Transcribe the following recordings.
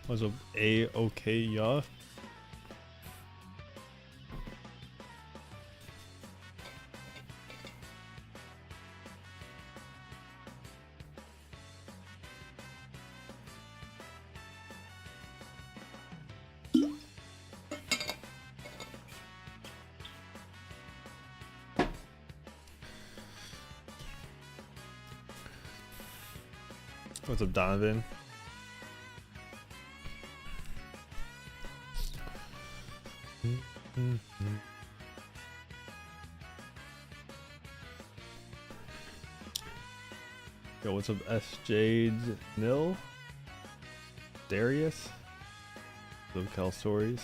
What's up, A-OK, yeah? What's up, Donovan? Yo, what's up, S.J. Nil? Darius? SoCal Stories.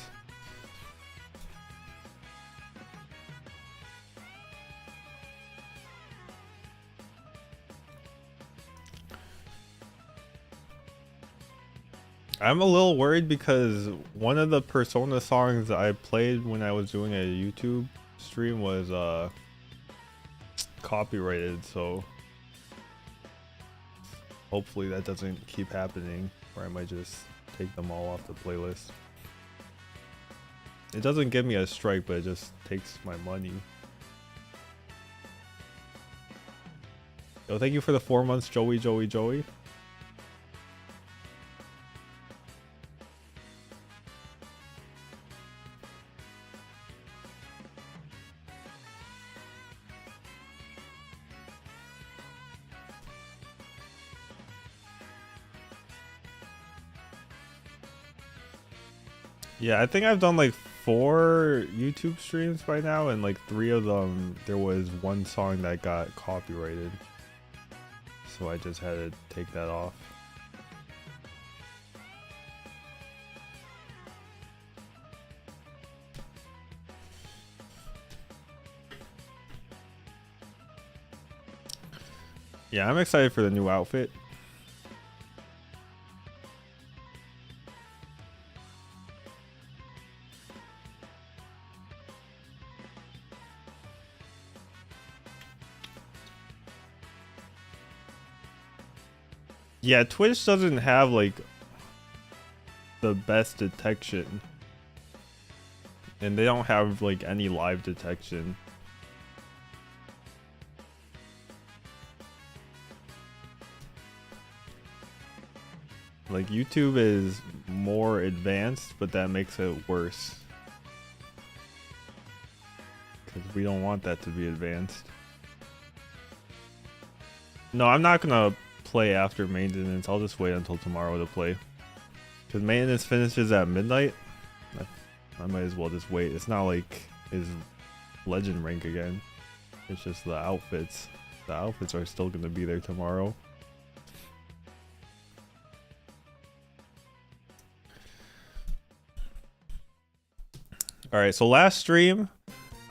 I'm a little worried because one of the Persona songs I played when I was doing a YouTube stream was copyrighted, so hopefully that doesn't keep happening, or I might just take them all off the playlist. It doesn't give me a strike, but it just takes my money. Yo, thank you for the 4 months, Joey. Yeah, I think I've done like 4 YouTube streams by now, and like 3 of them, there was one song that got copyrighted. So I just had to take that off. Yeah, I'm excited for the new outfit. Yeah, Twitch doesn't have like the best detection, and they don't have like any live detection. Like YouTube is more advanced, but that makes it worse because we don't want that to be advanced. No, I'm not gonna play after maintenance. I'll just wait until tomorrow to play, because maintenance finishes at midnight. I might as well just wait. It's not like his legend rank again. It's just the outfits. The outfits are still gonna be there tomorrow. Alright, so last stream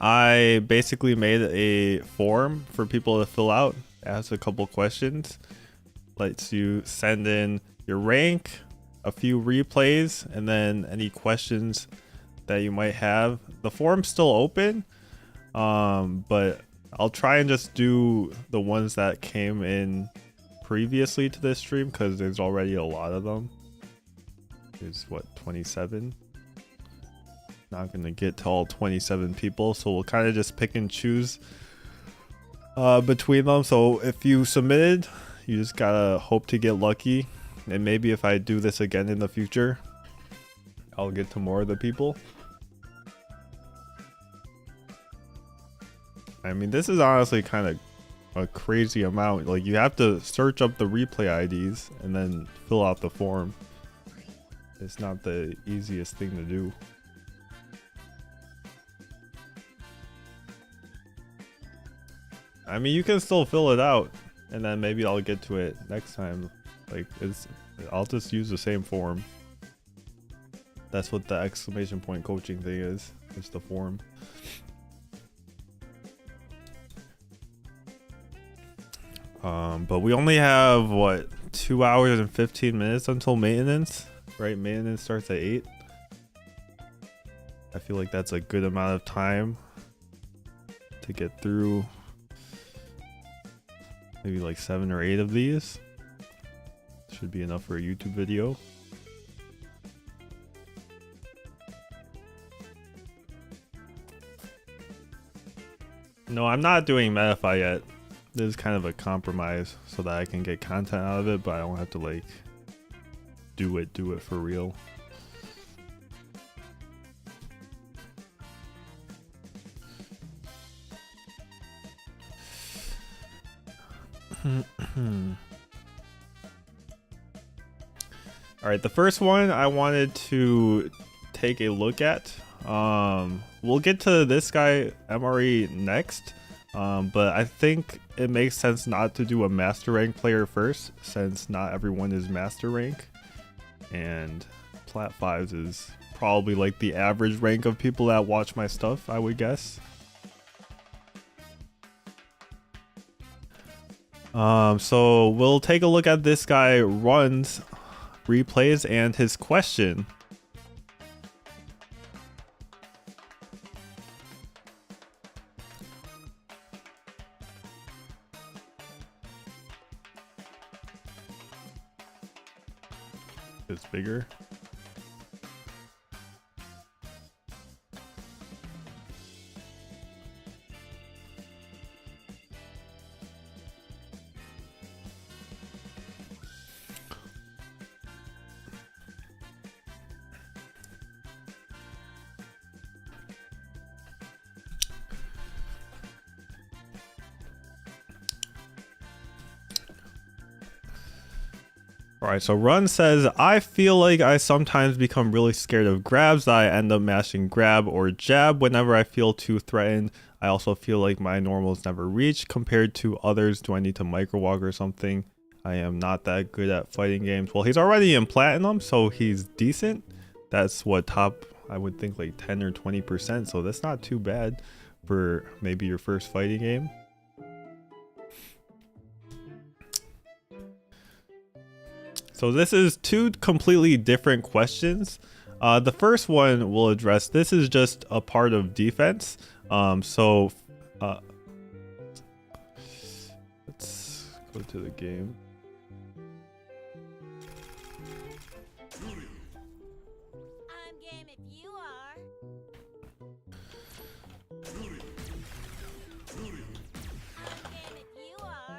I basically made a form for people to fill out, ask a couple questions. Lets you send in your rank, a few replays, and then any questions that you might have. The form's still open, but I'll try and just do the ones that came in previously to this stream, because there's already a lot of them. There's what, 27? Not gonna get to all 27 people, so we'll kind of just pick and choose between them. So if you submitted, you just gotta hope to get lucky, and maybe if I do this again in the future, I'll get to more of the people. I mean, this is honestly kind of a crazy amount. Like, you have to search up the replay IDs and then fill out the form. It's not the easiest thing to do. I mean, you can still fill it out, and then maybe I'll get to it next time. Like, I'll just use the same form. That's what the exclamation point coaching thing is. It's the form. But we only have, what, 2 hours and 15 minutes until maintenance, right? Maintenance starts at 8. I feel like that's a good amount of time to get through maybe like 7 or 8 of these. Should be enough for a YouTube video. No, I'm not doing Metafy yet. This is kind of a compromise so that I can get content out of it, but I don't have to like do it for real. All right, the first one I wanted to take a look at. We'll get to this guy MRE next, but I think it makes sense not to do a master rank player first, since not everyone is master rank, and plat 5s is probably like the average rank of people that watch my stuff, I would guess. So we'll take a look at this guy runs replays and his question. It's bigger. Alright, so Run says, I feel like I sometimes become really scared of grabs that I end up mashing grab or jab whenever I feel too threatened. I also feel like my normals never reach compared to others. Do I need to micro walk or something? I am not that good at fighting games. Well, he's already in platinum, so he's decent. That's what top, I would think like 10 or 20%, so that's not too bad for maybe your first fighting game. So this is two completely different questions. The first one we'll address, this is just a part of defense. Let's go to the game. I'm game if you are. I'm game if you are.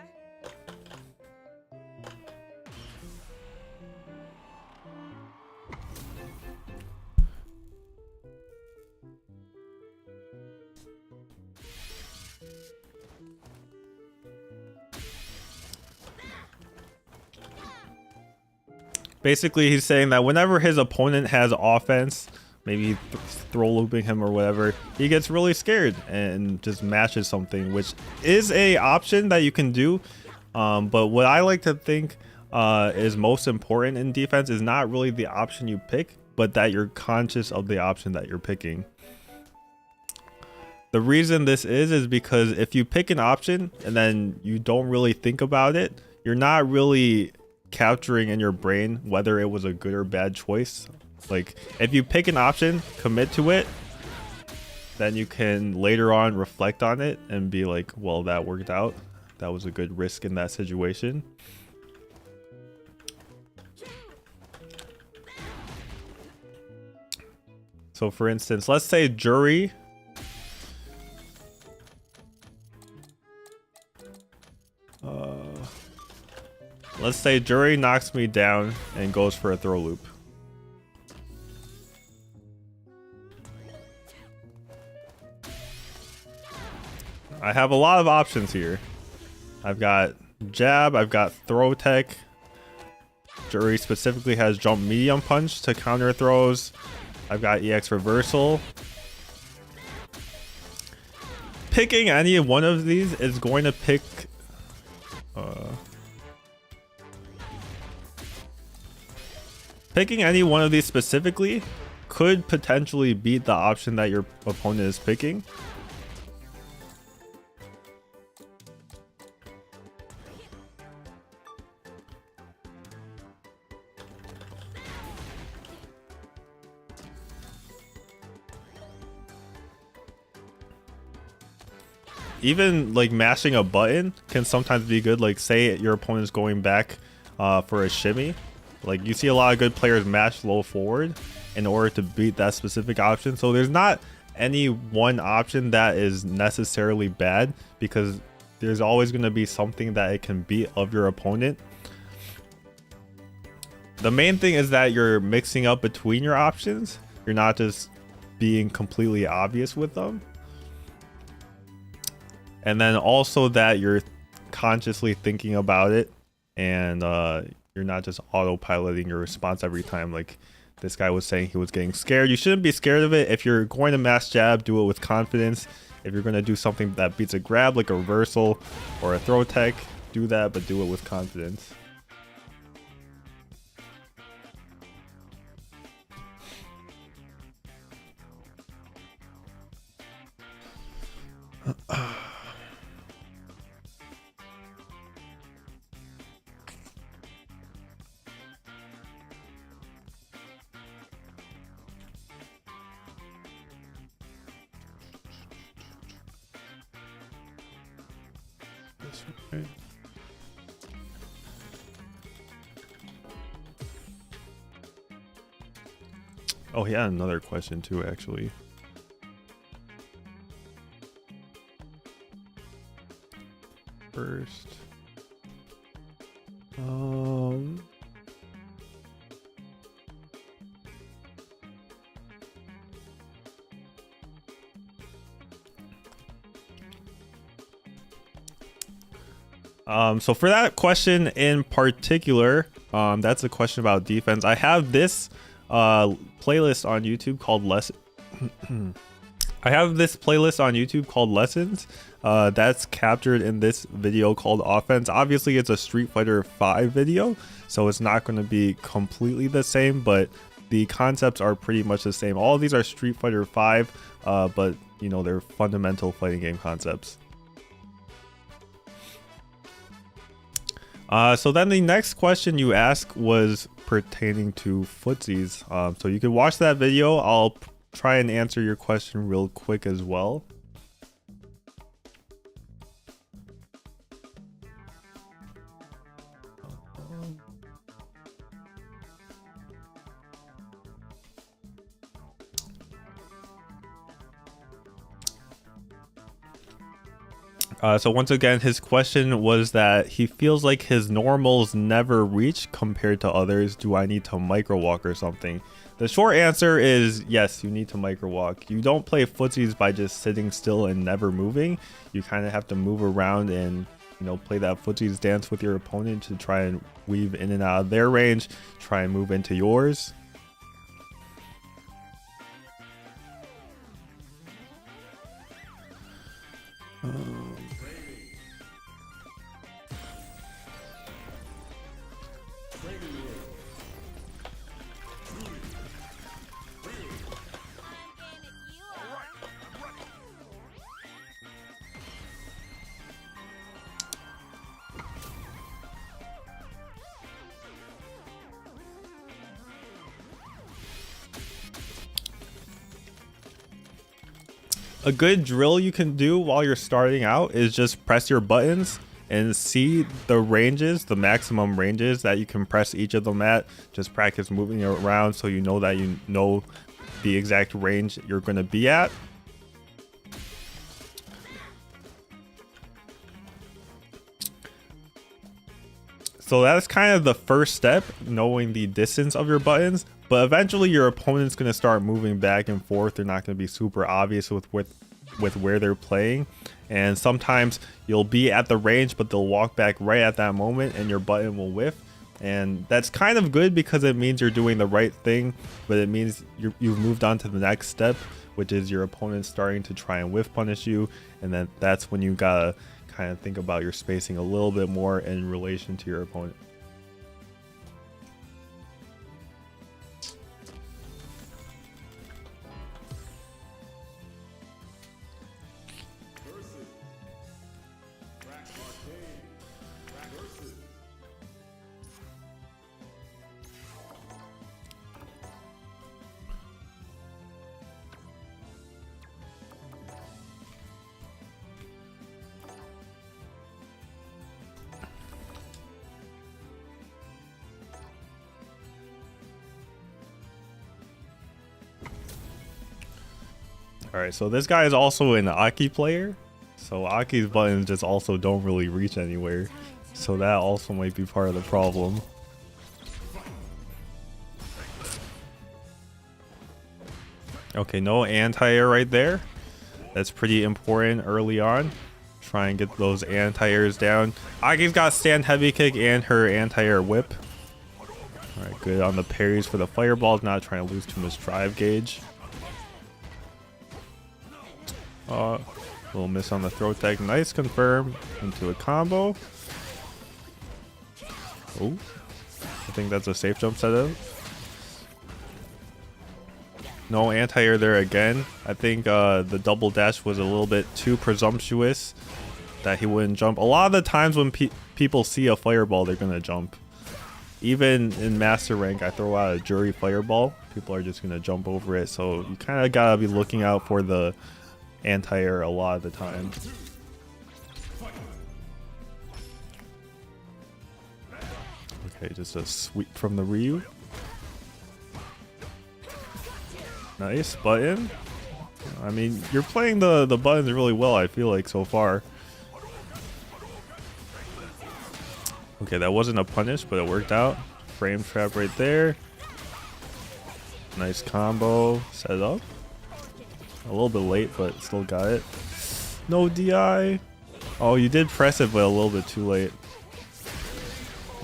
Basically, he's saying that whenever his opponent has offense, maybe throw looping him or whatever, he gets really scared and just mashes something, which is a option that you can do. But what I like to think is most important in defense is not really the option you pick, but that you're conscious of the option that you're picking. The reason this is because if you pick an option and then you don't really think about it, you're not really capturing in your brain whether it was a good or bad choice. Like if you pick an option, commit to it, then you can later on reflect on it and be like, well, that worked out, that was a good risk in that situation. So for instance, let's say jury let's say jury knocks me down and goes for a throw loop. I have a lot of options here. I've got jab, I've got throw tech. Jury specifically has jump medium punch to counter throws. I've got EX reversal. Picking any one of these is going to pick picking any one of these specifically could potentially beat the option that your opponent is picking. Even like mashing a button can sometimes be good. Like say your opponent's going back for a shimmy. Like you see a lot of good players mash low forward in order to beat that specific option. So there's not any one option that is necessarily bad, because there's always going to be something that it can beat of your opponent. The main thing is that you're mixing up between your options. You're not just being completely obvious with them. And then also that you're consciously thinking about it, and you're not just autopiloting your response every time. Like this guy was saying, he was getting scared. You shouldn't be scared of it. If you're going to mass jab, do it with confidence. If you're going to do something that beats a grab, like a reversal or a throw tech, do that, but do it with confidence. Right. Oh, he had another question too, actually. First, so for that question in particular, that's a question about defense. I have this playlist on YouTube called I have this playlist on YouTube called Lessons. That's captured in this video called Offense. Obviously, it's a Street Fighter 5 video, so it's not going to be completely the same, but the concepts are pretty much the same. All of these are Street Fighter 5, but you know, they're fundamental fighting game concepts. So then the next question you asked was pertaining to footsies. So you can watch that video. I'll try and answer your question real quick as well. So once again, his question was that he feels like his normals never reach compared to others. Do I need to micro walk or something? The short answer is yes, you need to micro walk. You don't play footsies by just sitting still and never moving. You kind of have to move around and, you know, play that footsies dance with your opponent to try and weave in and out of their range, try and move into yours. A good drill you can do while you're starting out is just press your buttons and see the ranges, the maximum ranges that you can press each of them at. Just practice moving around so you know that you know the exact range you're going to be at. So that's kind of the first step, knowing the distance of your buttons. But eventually your opponent's going to start moving back and forth. They're not going to be super obvious with where they're playing. And sometimes you'll be at the range, but they'll walk back right at that moment and your button will whiff. And that's kind of good because it means you're doing the right thing, but it means you've moved on to the next step, which is your opponent starting to try and whiff punish you. And then that's when you gotta kind of think about your spacing a little bit more in relation to your opponent. Alright, so this guy is also an Aki player. So Aki's buttons just also don't really reach anywhere. So that also might be part of the problem. Okay, no anti-air right there. That's pretty important early on. Try and get those anti-airs down. Aki's got stand heavy kick and her anti-air whip. Alright, good on the parries for the fireballs. Not trying to lose too much drive gauge. Little miss on the throw tag. Nice confirm into a combo. Oh, I think that's a safe jump setup. No anti-air there again. I think the double dash was a little bit too presumptuous that he wouldn't jump. A lot of the times when people see a fireball, they're gonna jump. Even in master rank, I throw out a jury fireball. People are just gonna jump over it. So you kind of gotta be looking out for the anti-air a lot of the time. Okay, just a sweep from the Ryu. Nice button. I mean, you're playing the buttons really well, I feel like, so far. Okay, that wasn't a punish, but it worked out. Frame trap right there. Nice combo. Set up. A little bit late, but still got it. No DI. Oh, you did press it, but a little bit too late.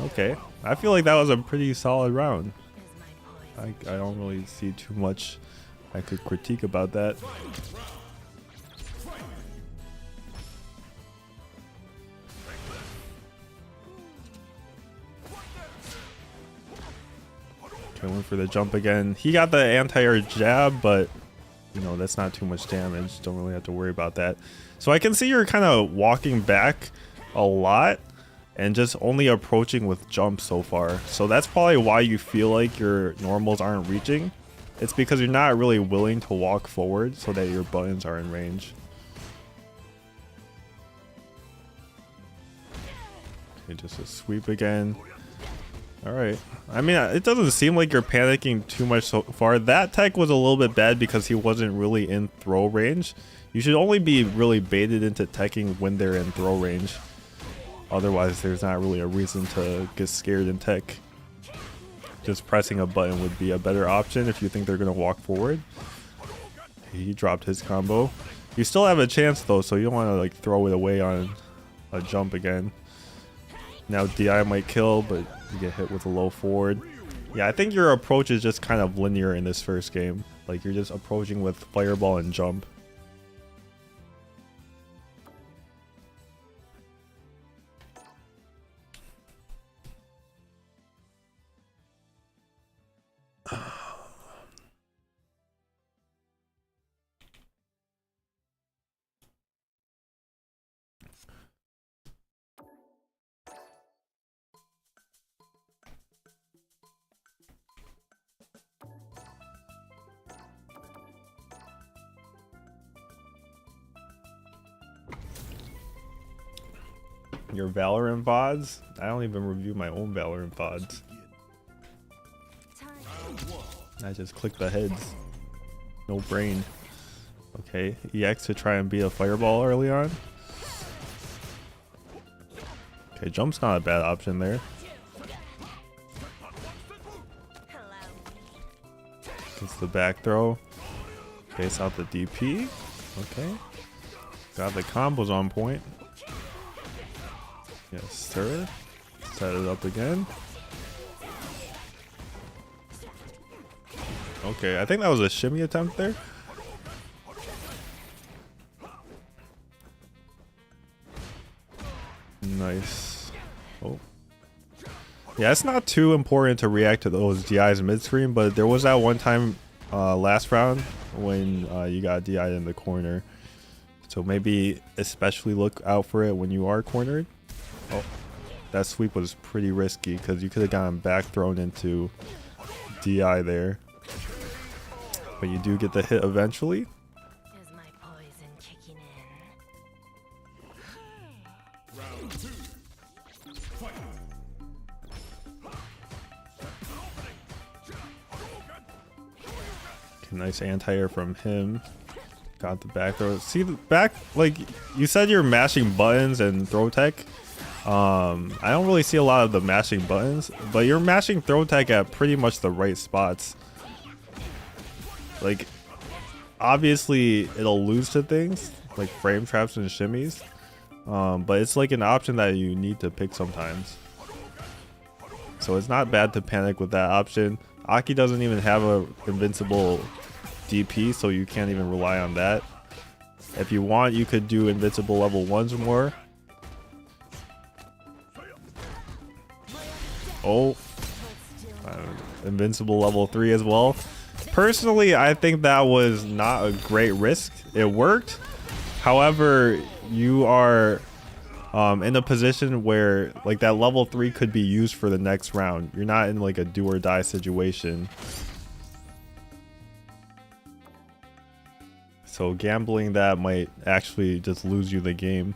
Okay. I feel like that was a pretty solid round. I don't really see too much I could critique about that. Okay, went for the jump again. He got the anti-air jab, but you know, that's not too much damage. Don't really have to worry about that. So I can see you're kind of walking back a lot and just only approaching with jumps so far. So that's probably why you feel like your normals aren't reaching. It's because you're not really willing to walk forward so that your buttons are in range. Okay, just a sweep again. Alright. I mean, it doesn't seem like you're panicking too much so far. That tech was a little bit bad because he wasn't really in throw range. You should only be really baited into teching when they're in throw range. Otherwise, there's not really a reason to get scared in tech. Just pressing a button would be a better option if you think they're going to walk forward. He dropped his combo. You still have a chance though, so you don't want to like throw it away on a jump again. Now DI might kill, but you get hit with a low forward. Yeah, I think your approach is just kind of linear in this first game. Like you're just approaching with fireball and jump. Your Valorant VODs? I don't even review my own Valorant VODs. I just click the heads. No brain. Okay, EX to try and beat a fireball early on. Okay, jump's not a bad option there. Gets the back throw. Base out the DP. Okay. Got the combos on point. Yes, sir. Set it up again. Okay, I think that was a shimmy attempt there. Nice. Oh. Yeah, it's not too important to react to those DIs mid-screen, but there was that one time last round when you got DI'd in the corner. So maybe especially look out for it when you are cornered. Oh, that sweep was pretty risky because you could have gotten back thrown into DI there. But you do get the hit eventually. Is my poison kicking in? Round 2. Fight. Okay, nice anti-air from him. Got the back throw. See the back, like you said, you're mashing buttons and throw tech. I don't really see a lot of the mashing buttons, but you're mashing throw tech at pretty much the right spots. Like, obviously it'll lose to things like frame traps and shimmies, but it's like an option that you need to pick sometimes. So it's not bad to panic with that option. Aki doesn't even have a invincible DP, so you can't even rely on that. If you want, you could do invincible level 1s more. Oh, invincible level 3 as well. Personally, I think that was not a great risk. It worked. However, you are in a position where like that level 3 could be used for the next round. You're not in like a do or die situation. So gambling that might actually just lose you the game.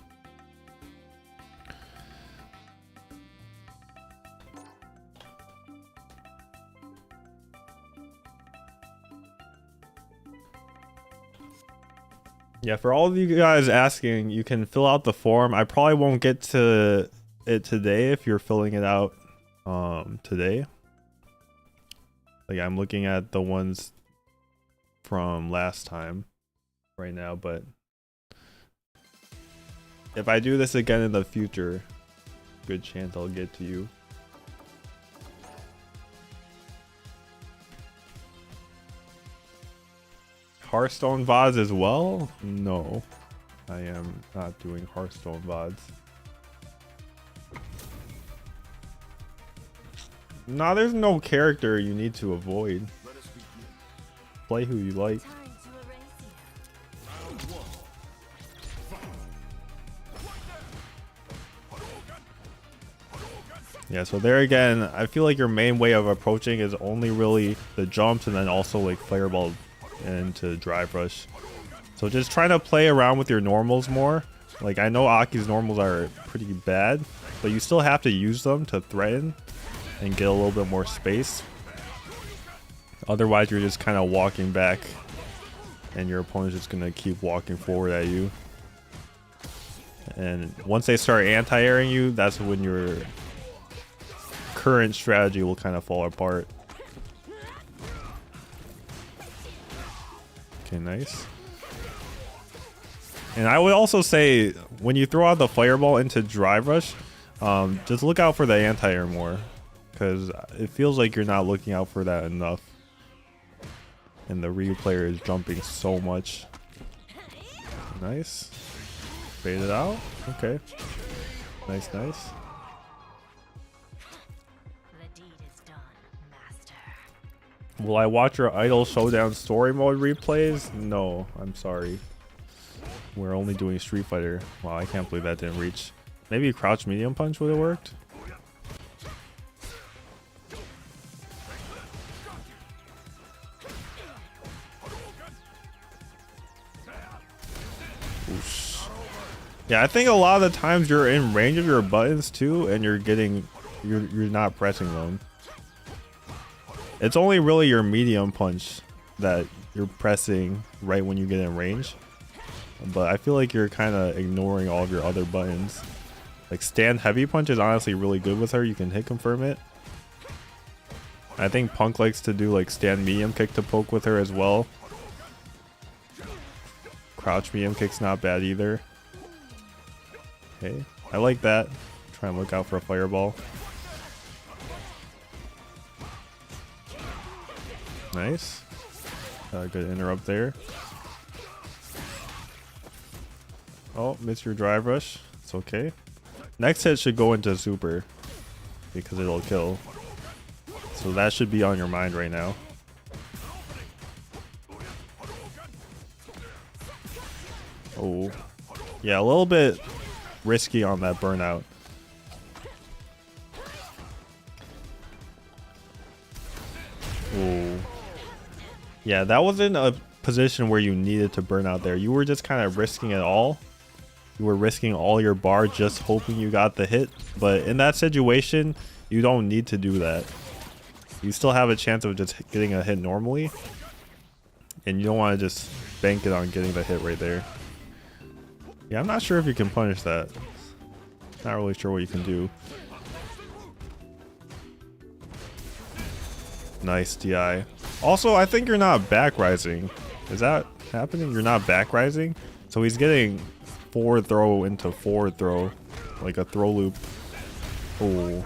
Yeah, for all of you guys asking, you can fill out the form. I probably won't get to it today if you're filling it out today. Like I'm looking at the ones from last time right now, but if I do this again in the future, good chance I'll get to you. Hearthstone VODs as well? No, I am not doing Hearthstone VODs. Nah, there's no character you need to avoid. Play who you like. Yeah, so there again, I feel like your main way of approaching is only really the jumps and then also like fireball into drive rush. So just trying to play around with your normals more. Like I know Aki's normals are pretty bad, but you still have to use them to threaten and get a little bit more space. Otherwise you're just kind of walking back and your opponent's just gonna keep walking forward at you. And once they start anti-airing you, that's when your current strategy will kind of fall apart. Okay, nice. And I would also say when you throw out the fireball into drive rush, just look out for the anti-air more, because it feels like you're not looking out for that enough. And the Ryu player is jumping so much. Nice. Fade it out. Okay. Nice, nice. Will I watch your Idol Showdown story mode replays? No, I'm sorry. We're only doing Street Fighter. Wow, I can't believe that didn't reach. Maybe crouch medium punch would have worked. Oosh. Yeah, I think a lot of the times you're in range of your buttons too, and you're not pressing them. It's only really your medium punch that you're pressing right when you get in range. But I feel like you're kind of ignoring all of your other buttons. Like stand heavy punch is honestly really good with her. You can hit confirm it. I think Punk likes to do like stand medium kick to poke with her as well. Crouch medium kick's not bad either. Okay, I like that. Try and look out for a fireball. Nice. Good interrupt there. Oh, missed your drive rush. It's okay. Next hit should go into super because it'll kill. So that should be on your mind right now. Oh. Yeah, a little bit risky on that burnout. Oh. Yeah, that wasn't a position where you needed to burn out there. You were just kind of risking it all. You were risking all your bar just hoping you got the hit. But in that situation, you don't need to do that. You still have a chance of just getting a hit normally. And you don't want to just bank it on getting the hit right there. Yeah, I'm not sure if you can punish that. Not really sure what you can do. Nice DI. Also, I think you're not back rising. Is that happening? You're not back rising? So he's getting forward throw into forward throw. Like a throw loop. Oh.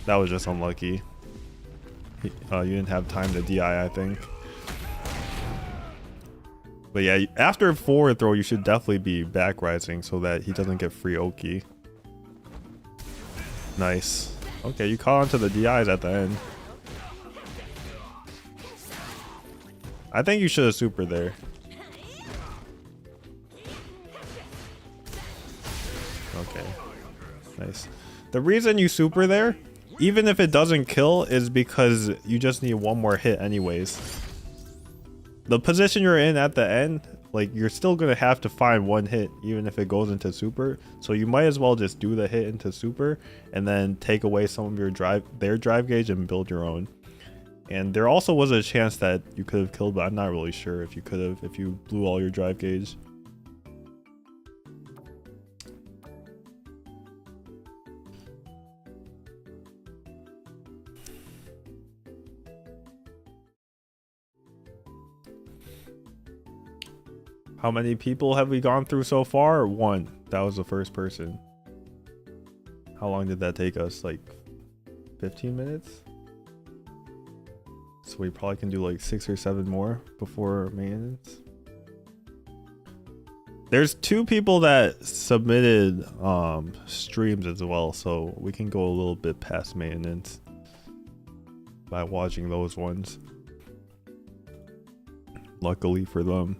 That was just unlucky. You didn't have time to DI, I think. But yeah, after forward throw, you should definitely be back rising so that he doesn't get free Oki. Nice. Okay, you caught onto the DIs at the end. I think you should have super there. Okay. Nice. The reason you super there, even if it doesn't kill, is because you just need one more hit anyways. The position you're in at the end, like, you're still gonna have to find one hit even if it goes into super, so you might as well just do the hit into super and then take away some of your their drive gauge and build your own. And there also was a chance that you could have killed, but I'm not really sure if you could have, if you blew all your drive gauge. How many people have we gone through so far? One. That was the first person. How long did that take us? Like 15 minutes? So we probably can do like 6 or 7 more before maintenance. There's 2 people that submitted streams as well, so we can go a little bit past maintenance by watching those ones. Luckily for them.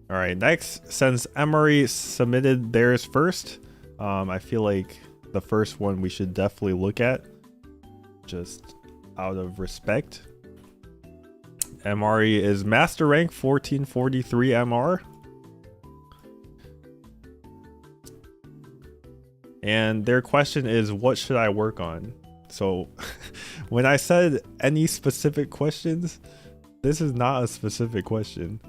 All right, next, since Emery submitted theirs first, I feel like the first one we should definitely look at, just out of respect. MRE is master rank 1443 MR. And their question is, what should I work on? So when I said any specific questions, this is not a specific question.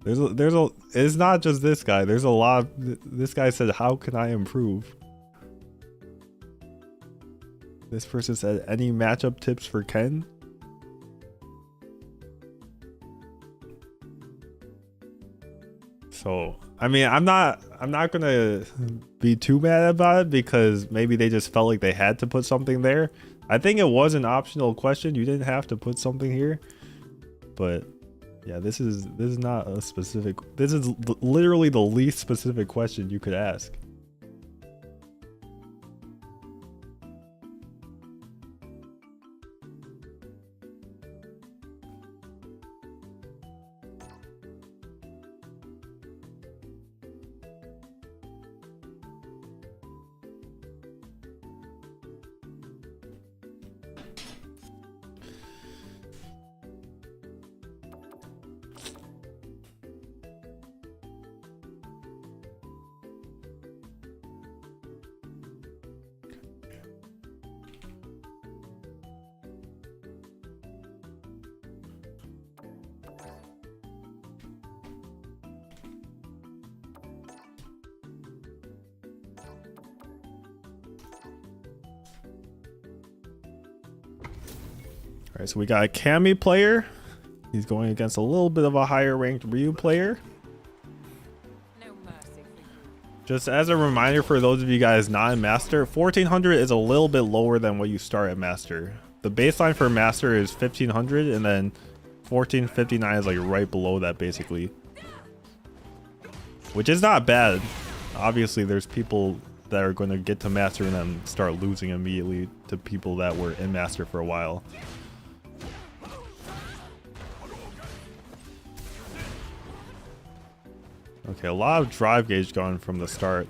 It's not just this guy. There's a lot. This guy said, how can I improve? This person said, any matchup tips for Ken? So, I mean, I'm not gonna be too mad about it because maybe they just felt like they had to put something there. I think it was an optional question. You didn't have to put something here, but yeah, this is not a specific. This is literally the least specific question you could ask. Alright, so we got a Cammy player. He's going against a little bit of a higher ranked Ryu player. No mercy. Just as a reminder for those of you guys not in Master, 1400 is a little bit lower than what you start at Master. The baseline for Master is 1500 and then 1459 is like right below that basically. Which is not bad. Obviously there's people that are going to get to Master and then start losing immediately to people that were in Master for a while. Okay, a lot of drive gauge going from the start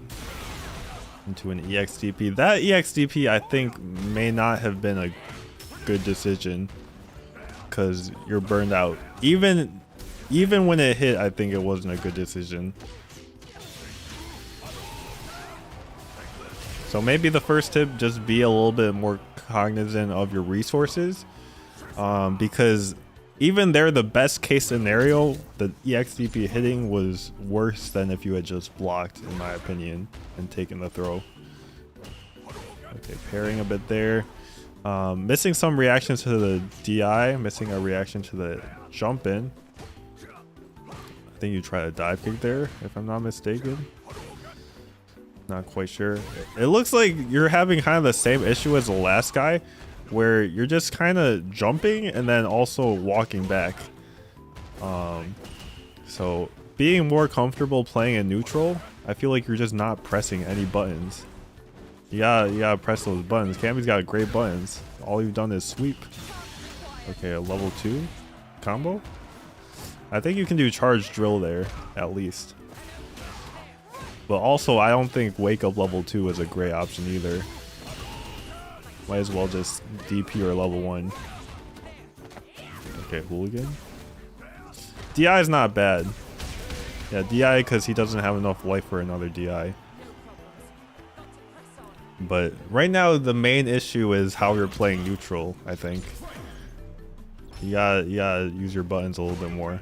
into an EXDP. That EXDP I think may not have been a good decision because you're burned out. Even when it hit, I think it wasn't a good decision. So maybe the first tip, just be a little bit more cognizant of your resources, because even there, the best case scenario, the EXDP hitting was worse than if you had just blocked, in my opinion, and taken the throw. Okay, parrying a bit there. Missing some reactions to the DI, missing a reaction to the jump in. I think you tried a dive kick there, if I'm not mistaken. Not quite sure. It looks like you're having kind of the same issue as the last guy, where you're just kind of jumping and then also walking back. So being more comfortable playing in neutral, I feel like you're just not pressing any buttons. You gotta press those buttons. Cammy's got great buttons. All you've done is sweep. Okay, a level 2 combo. I think you can do charge drill there, at least. But also, I don't think wake up level 2 is a great option either. Might as well just DP or level 1. Okay, hooligan. DI is not bad. Yeah, DI because he doesn't have enough life for another DI. But right now, the main issue is how you're playing neutral, I think. You gotta use your buttons a little bit more.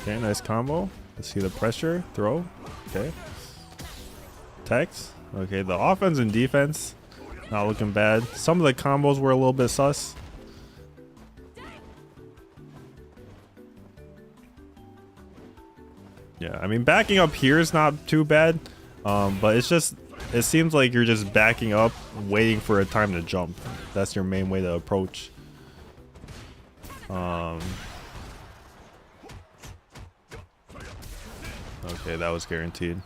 Okay, nice combo. Let's see the pressure. Throw. Okay. Text. Okay, the offense and defense not looking bad. Some of the combos were a little bit sus. Yeah, I mean, backing up here is not too bad, but it's just, it seems like you're just backing up, waiting for a time to jump. That's your main way to approach. Okay, that was guaranteed.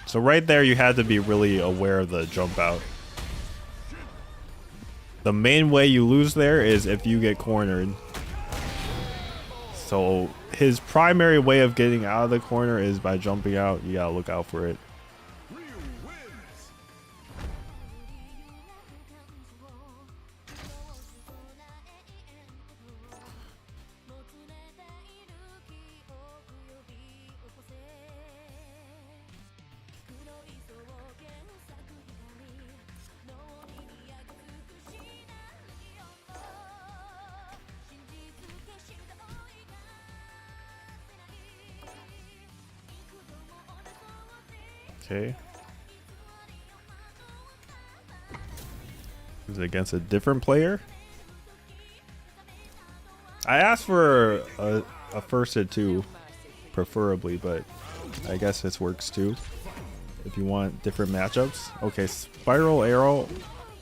So right there, you had to be really aware of the jump out. The main way you lose there is if you get cornered. So his primary way of getting out of the corner is by jumping out. You gotta look out for it. Okay. Is it against a different player? I asked for a first hit too, preferably, but I guess this works too. If you want different matchups. Okay, spiral arrow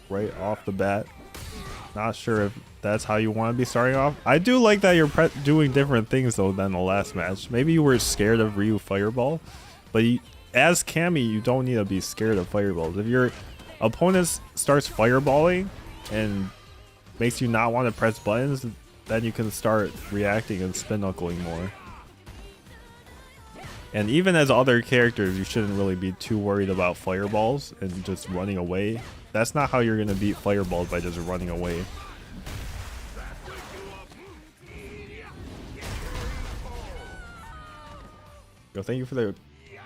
right off the bat. Not sure if that's how you want to be starting off. I do like that you're doing different things though than the last match. Maybe you were scared of Ryu Fireball, but as Cammy, you don't need to be scared of fireballs. If your opponent starts fireballing and makes you not want to press buttons, then you can start reacting and spin knuckling more. And even as other characters, you shouldn't really be too worried about fireballs and just running away. That's not how you're going to beat fireballs, by just running away. Yo, thank you for the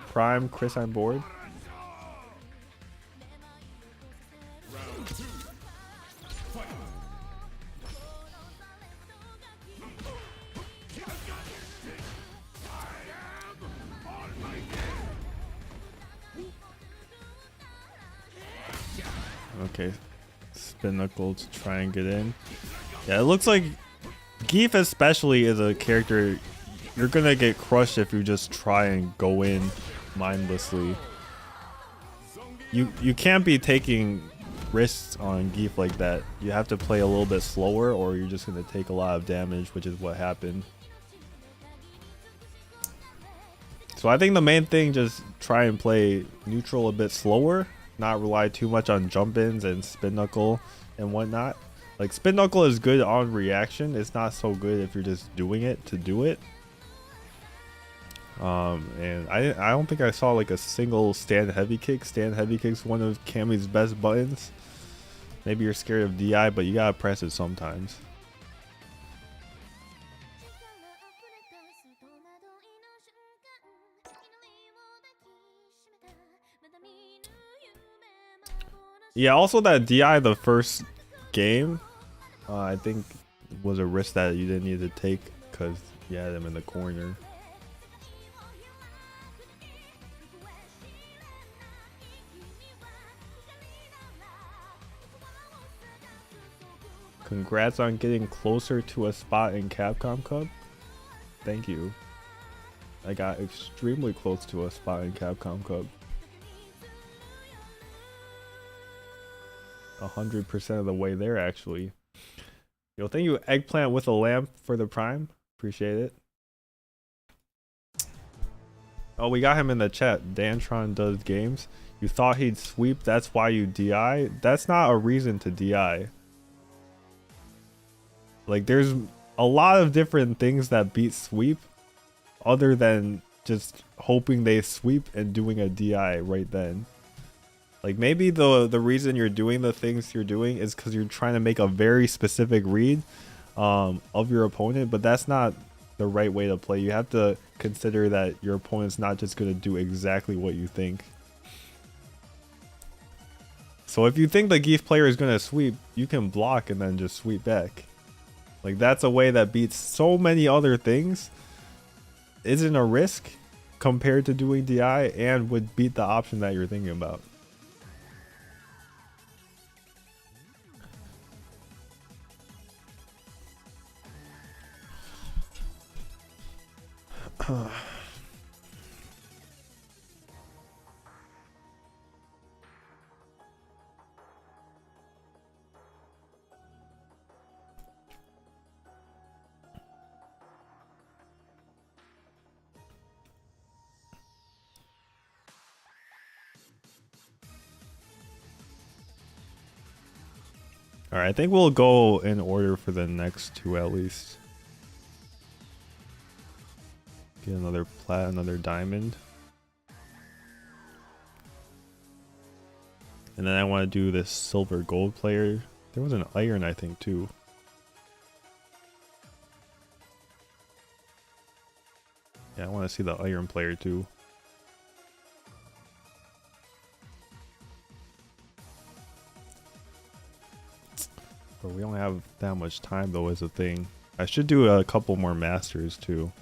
Prime Chris on board. Okay, spin knuckle to try and get in. Yeah, it looks like Geef especially is a character you're gonna get crushed if you just try and go in mindlessly. You can't be taking risks on Geef like that. You have to play a little bit slower or you're just gonna take a lot of damage, which is what happened. So I think the main thing, just try and play neutral a bit slower, not rely too much on jump ins and spin knuckle and whatnot. Like, spin knuckle is good on reaction, it's not so good if you're just doing it to do it. And I don't think I saw like a single stand heavy kick. Stand heavy kick's one of Cammy's best buttons. Maybe you're scared of DI, but you gotta press it sometimes. Yeah, also that DI the first game, I think was a risk that you didn't need to take because you had him in the corner. Congrats on getting closer to a spot in Capcom Cup. Thank you. I got extremely close to a spot in Capcom Cup. 100% of the way there, actually. Yo, thank you, Eggplant with a lamp for the prime. Appreciate it. Oh, we got him in the chat. Dantron does games. You thought he'd sweep, that's why you DI? That's not a reason to DI. Like, there's a lot of different things that beat sweep other than just hoping they sweep and doing a DI right then. Like, maybe the reason you're doing the things you're doing is because you're trying to make a very specific read of your opponent, but that's not the right way to play. You have to consider that your opponent's not just going to do exactly what you think. So if you think the Geef player is going to sweep, you can block and then just sweep back. Like, that's a way that beats so many other things. Isn't a risk compared to doing DI and would beat the option that you're thinking about. Alright, I think we'll go in order for the next two at least. Get another plat, another diamond. And then I want to do this silver gold player. There was an iron, I think, too. Yeah, I want to see the iron player too. But we don't have that much time though, is a thing. I should do a couple more masters too.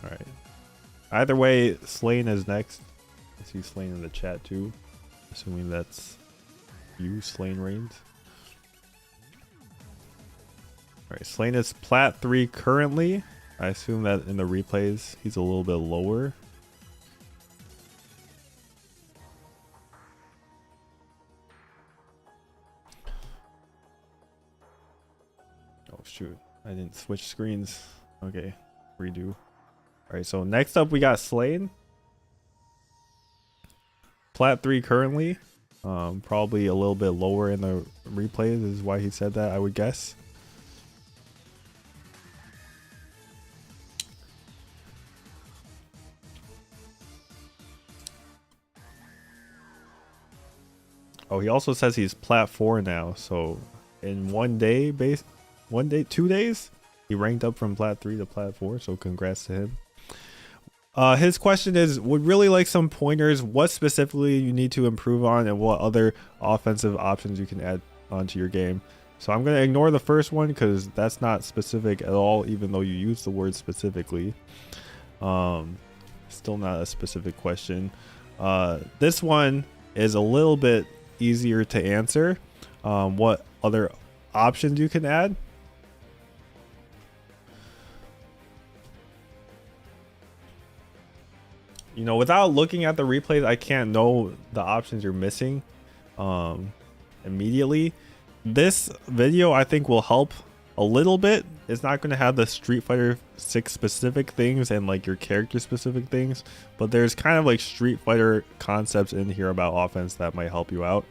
Alright. Either way, Slain is next. I see Slain in the chat too. Assuming that's you, Slain Reigns. Alright, Slain is plat 3 currently. I assume that in the replays he's a little bit lower. Oh shoot, I didn't switch screens. Okay, redo. Alright, so next up we got Slain. Plat 3 currently. Probably a little bit lower in the replays is why he said that, I would guess. Oh, he also says he's plat 4 now, so in 1 day, 2 days, he ranked up from plat 3 to plat 4, so congrats to him. His question is, would really like some pointers, what specifically you need to improve on and what other offensive options you can add onto your game. So I'm going to ignore the first one because that's not specific at all, even though you use the word specifically. Still not a specific question. This one is a little bit easier to answer. What other options you can add? You know, without looking at the replays, I can't know the options you're missing immediately. This video I think will help a little bit. It's not going to have the Street Fighter 6 specific things and like your character specific things, but there's kind of like Street Fighter concepts in here about offense that might help you out.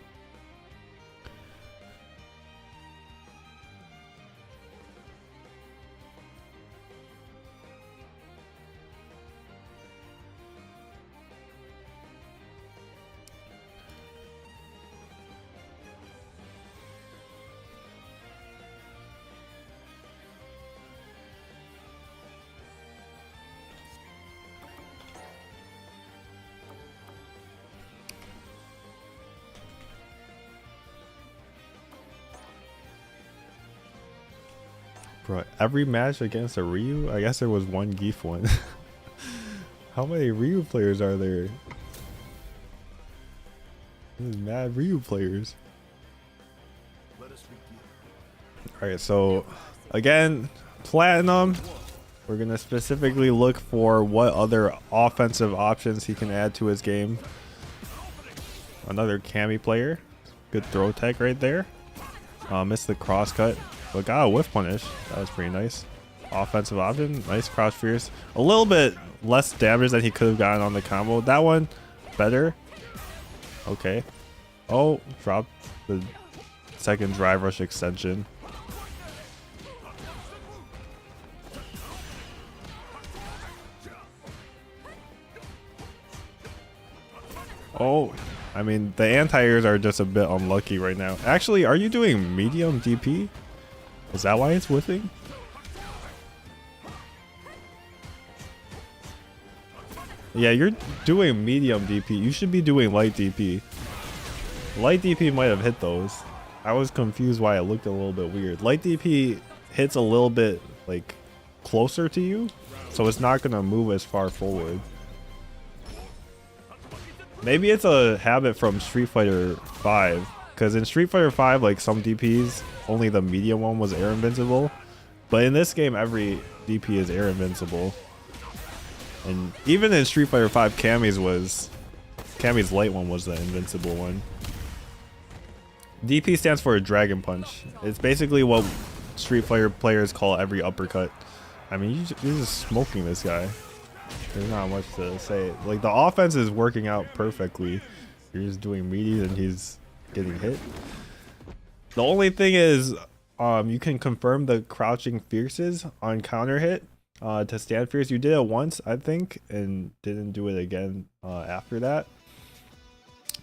Bro, every match against a Ryu? I guess there was one Geef one. How many Ryu players are there? There's mad Ryu players. Alright, so again, Platinum, we're going to specifically look for what other offensive options he can add to his game. Another Cammy player. Good throw tech right there. Missed the cross cut, but got a whiff punish. That was pretty nice. Offensive option, nice cross fierce. A little bit less damage than he could have gotten on the combo. That one, better. Okay. Oh, dropped the second drive rush extension. Oh, I mean, the anti-airs are just a bit unlucky right now. Actually, are you doing medium DP? Is that why it's whiffing? Yeah, you're doing medium DP. You should be doing light DP. Light DP might have hit those. I was confused why it looked a little bit weird. Light DP hits a little bit like closer to you, so it's not gonna move as far forward. Maybe it's a habit from Street Fighter 5, because in Street Fighter 5, like some DPs, only the medium one was air invincible, but in this game every DP is air invincible. And even in Street Fighter 5, Cammy's light one was the invincible one. DP stands for a Dragon Punch. It's basically what Street Fighter players call every uppercut. I mean, you're just smoking this guy. There's not much to say. Like, the offense is working out perfectly. You're just doing meaty and he's getting hit. The only thing is, you can confirm the crouching fierces on counter hit to stand fierce. You did it once, I think, and didn't do it again after that.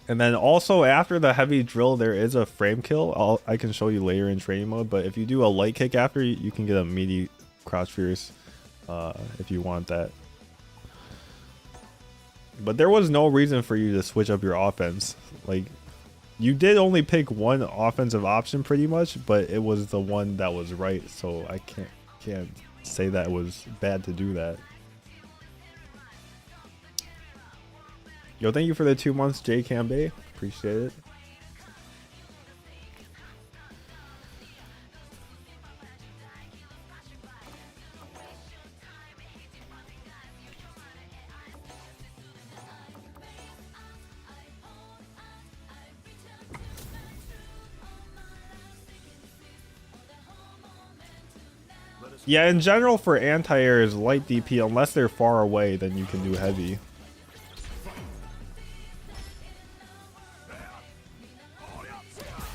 And then also after the heavy drill, there is a frame kill. I can show you later in training mode, but if you do a light kick after, you can get a meaty crouch fierce if you want that. But there was no reason for you to switch up your offense. Like, you did only pick one offensive option pretty much, but it was the one that was right. So I can't say that it was bad to do that. Yo, thank you for the 2 months, J Cambe. Appreciate it. Yeah, in general for anti-airs, light DP, unless they're far away, then you can do heavy.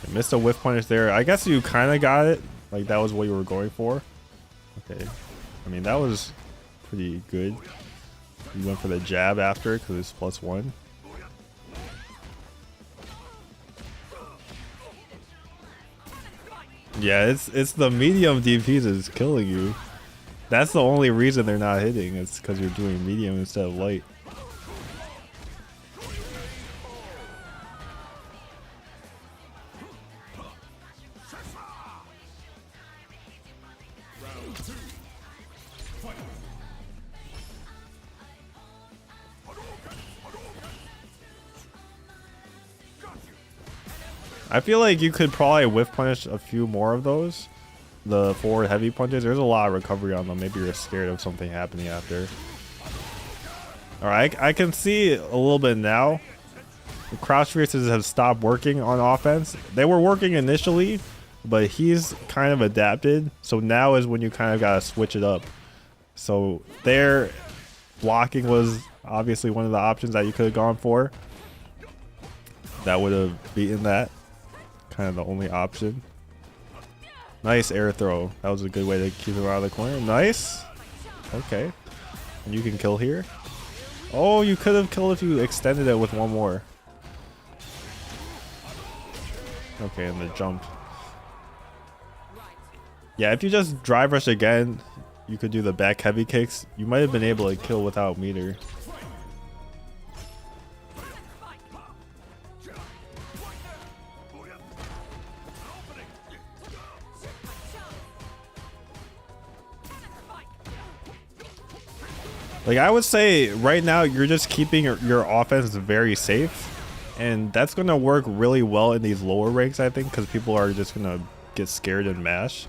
I missed a whiff punish there. I guess you kind of got it. Like, that was what you were going for. Okay. I mean, that was pretty good. You went for the jab after because it's +1. Yeah, it's the medium DPs is killing you. That's the only reason they're not hitting. It's because you're doing medium instead of light. I feel like you could probably whiff punish a few more of those. The forward heavy punches. There's a lot of recovery on them. Maybe you're scared of something happening after. Alright, I can see a little bit now. The crouch fierces have stopped working on offense. They were working initially, but he's kind of adapted. So now is when you kind of gotta switch it up. So their blocking was obviously one of the options that you could have gone for. That would have beaten that. Kind of the only option. Nice air throw. That was a good way to keep him out of the corner. Nice. Okay. And you can kill here. Oh, you could have killed if you extended it with one more. Okay, and the jump. Yeah, if you just drive rush again, you could do the back heavy kicks. You might have been able to kill without meter. Like I would say right now you're just keeping your offense very safe, and that's gonna work really well in these lower ranks, I think, because people are just gonna get scared and mash.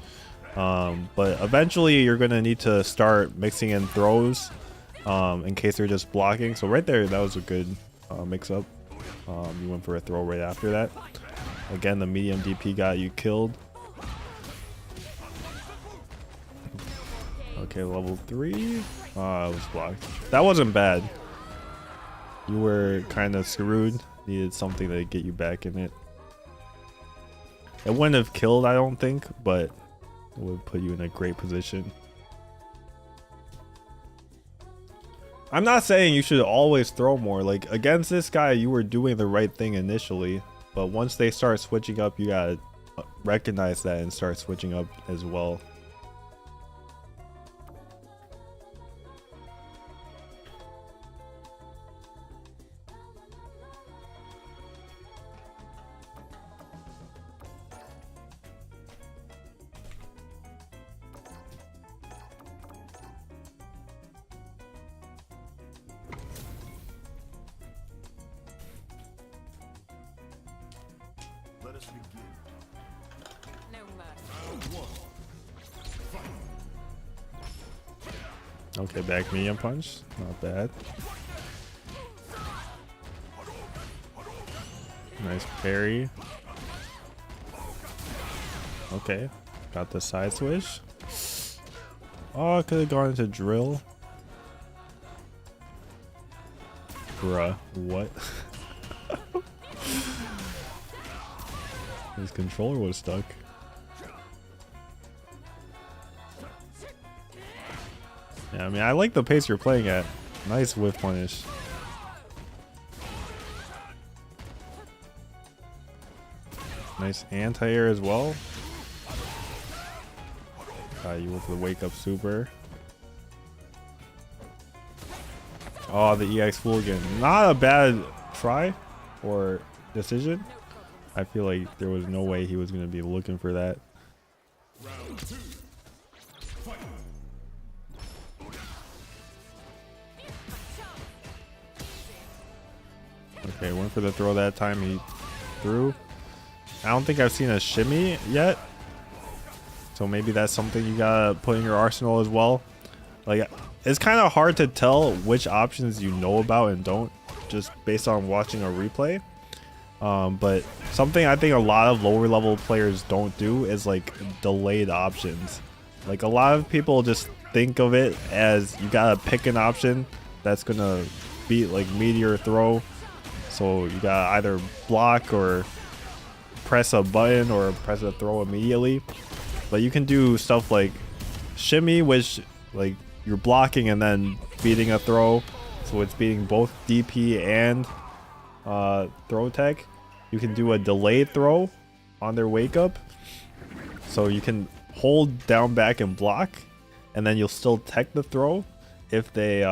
But eventually you're gonna need to start mixing in throws in case they're just blocking. So right there, that was a good mix up. You went for a throw right after that. Again, the medium DP got you killed. Okay, level 3. It was blocked. That wasn't bad. You were kind of screwed. Needed something to get you back in it. It wouldn't have killed, I don't think, but it would put you in a great position. I'm not saying you should always throw more. Like against this guy, you were doing the right thing initially, but once they start switching up, you gotta recognize that and start switching up as well. Let us begin. No mercy. Round 1. Fight. Okay, back medium punch. Not bad. Nice parry. Okay, got the side switch. Oh, I could have gone into drill. Bruh, what? His controller was stuck. Yeah, I mean, I like the pace you're playing at. Nice whiff punish. Nice anti-air as well. You with the wake up super. Oh, the EX full again. Not a bad try or decision. I feel like there was no way he was going to be looking for that. Round 2. Fight. Okay, went for the throw that time. He threw. I don't think I've seen a shimmy yet. So maybe that's something you gotta put in your arsenal as well. Like, it's kind of hard to tell which options you know about and don't just based on watching a replay. But something I think a lot of lower level players don't do is like delayed options. Like a lot of people just think of it as you gotta pick an option that's gonna beat like meteor throw. So you gotta either block or press a button or press a throw immediately. But you can do stuff like shimmy, which like you're blocking and then beating a throw. So it's beating both DP and throw tech. You can do a delayed throw on their wake up. So you can hold down back and block, and then you'll still tech the throw if they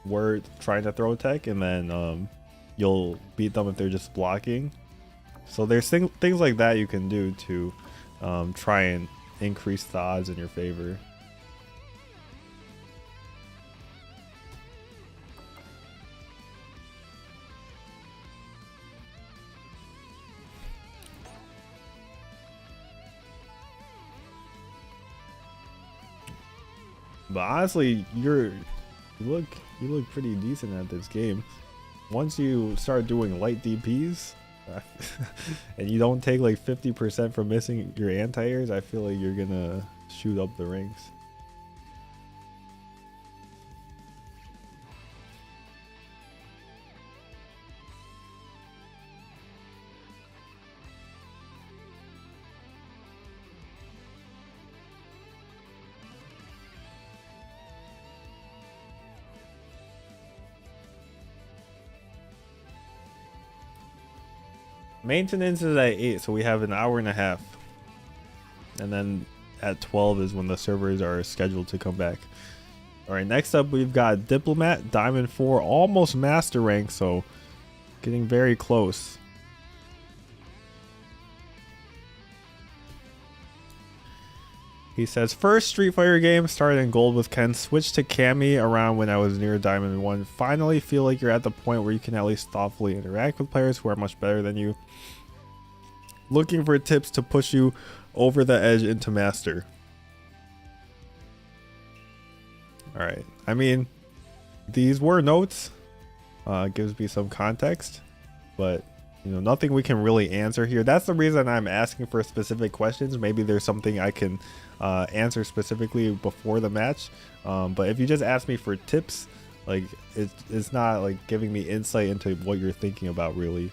were trying to throw tech, and then you'll beat them if they're just blocking. So there's things like that you can do to try and increase the odds in your favor. But honestly, you look pretty decent at this game. Once you start doing light DPs and you don't take like 50% from missing your anti-airs, I feel like you're gonna shoot up the ranks. Maintenance is at 8, so we have an hour and a half. And then at 12 is when the servers are scheduled to come back. Alright, next up we've got Diplomat, Diamond 4, almost Master rank, so getting very close. He says, first Street Fighter game, started in gold with Ken, switched to Cammy around when I was near Diamond 1. Finally feel like you're at the point where you can at least thoughtfully interact with players who are much better than you. Looking for tips to push you over the edge into Master. Alright, I mean, these were notes. Gives me some context, but you know, nothing we can really answer here. That's the reason I'm asking for specific questions. Maybe there's something I can answer specifically before the match. But if you just ask me for tips, like it's not like giving me insight into what you're thinking about really.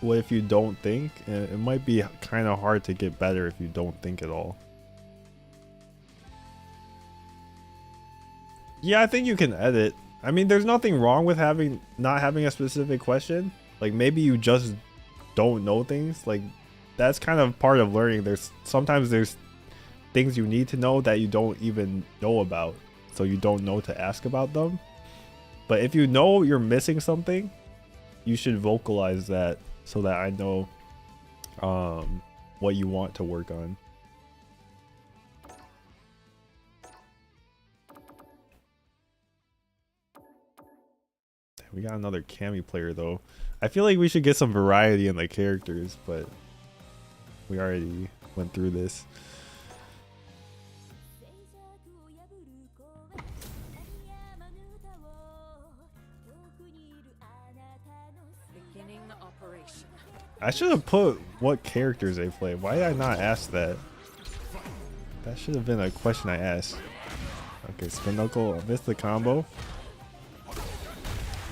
What if you don't think? It might be kind of hard to get better if you don't think at all. Yeah, I think you can edit. I mean, there's nothing wrong with not having a specific question. Like maybe you just don't know things. Like that's kind of part of learning. Sometimes there's things you need to know that you don't even know about. So you don't know to ask about them. But if you know you're missing something, you should vocalize that so that I know what you want to work on. We got another Cammy player though. I feel like we should get some variety in the characters, but we already went through this. Beginning operation. I should have put what characters they play. Why did I not ask that? That should have been a question I asked. Okay, spin knuckle. I missed the combo.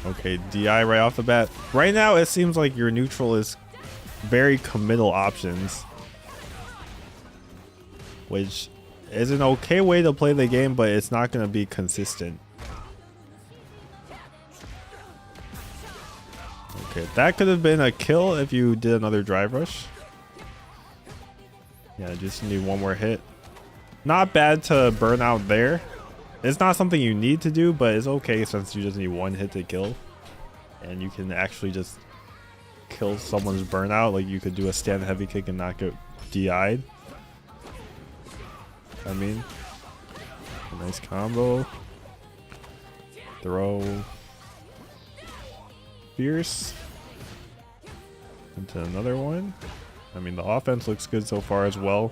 Okay, DI right off the bat. Right now, it seems like your neutral is very committal options, which is an okay way to play the game, but it's not going to be consistent. Okay, that could have been a kill if you did another drive rush. Yeah, just need one more hit. Not bad to burn out there. It's not something you need to do, but it's okay since you just need one hit to kill. And you can actually just kill someone's burnout. Like you could do a stand heavy kick and not get DI'd. I mean, a nice combo. Throw. Fierce. Into another one. I mean, the offense looks good so far as well.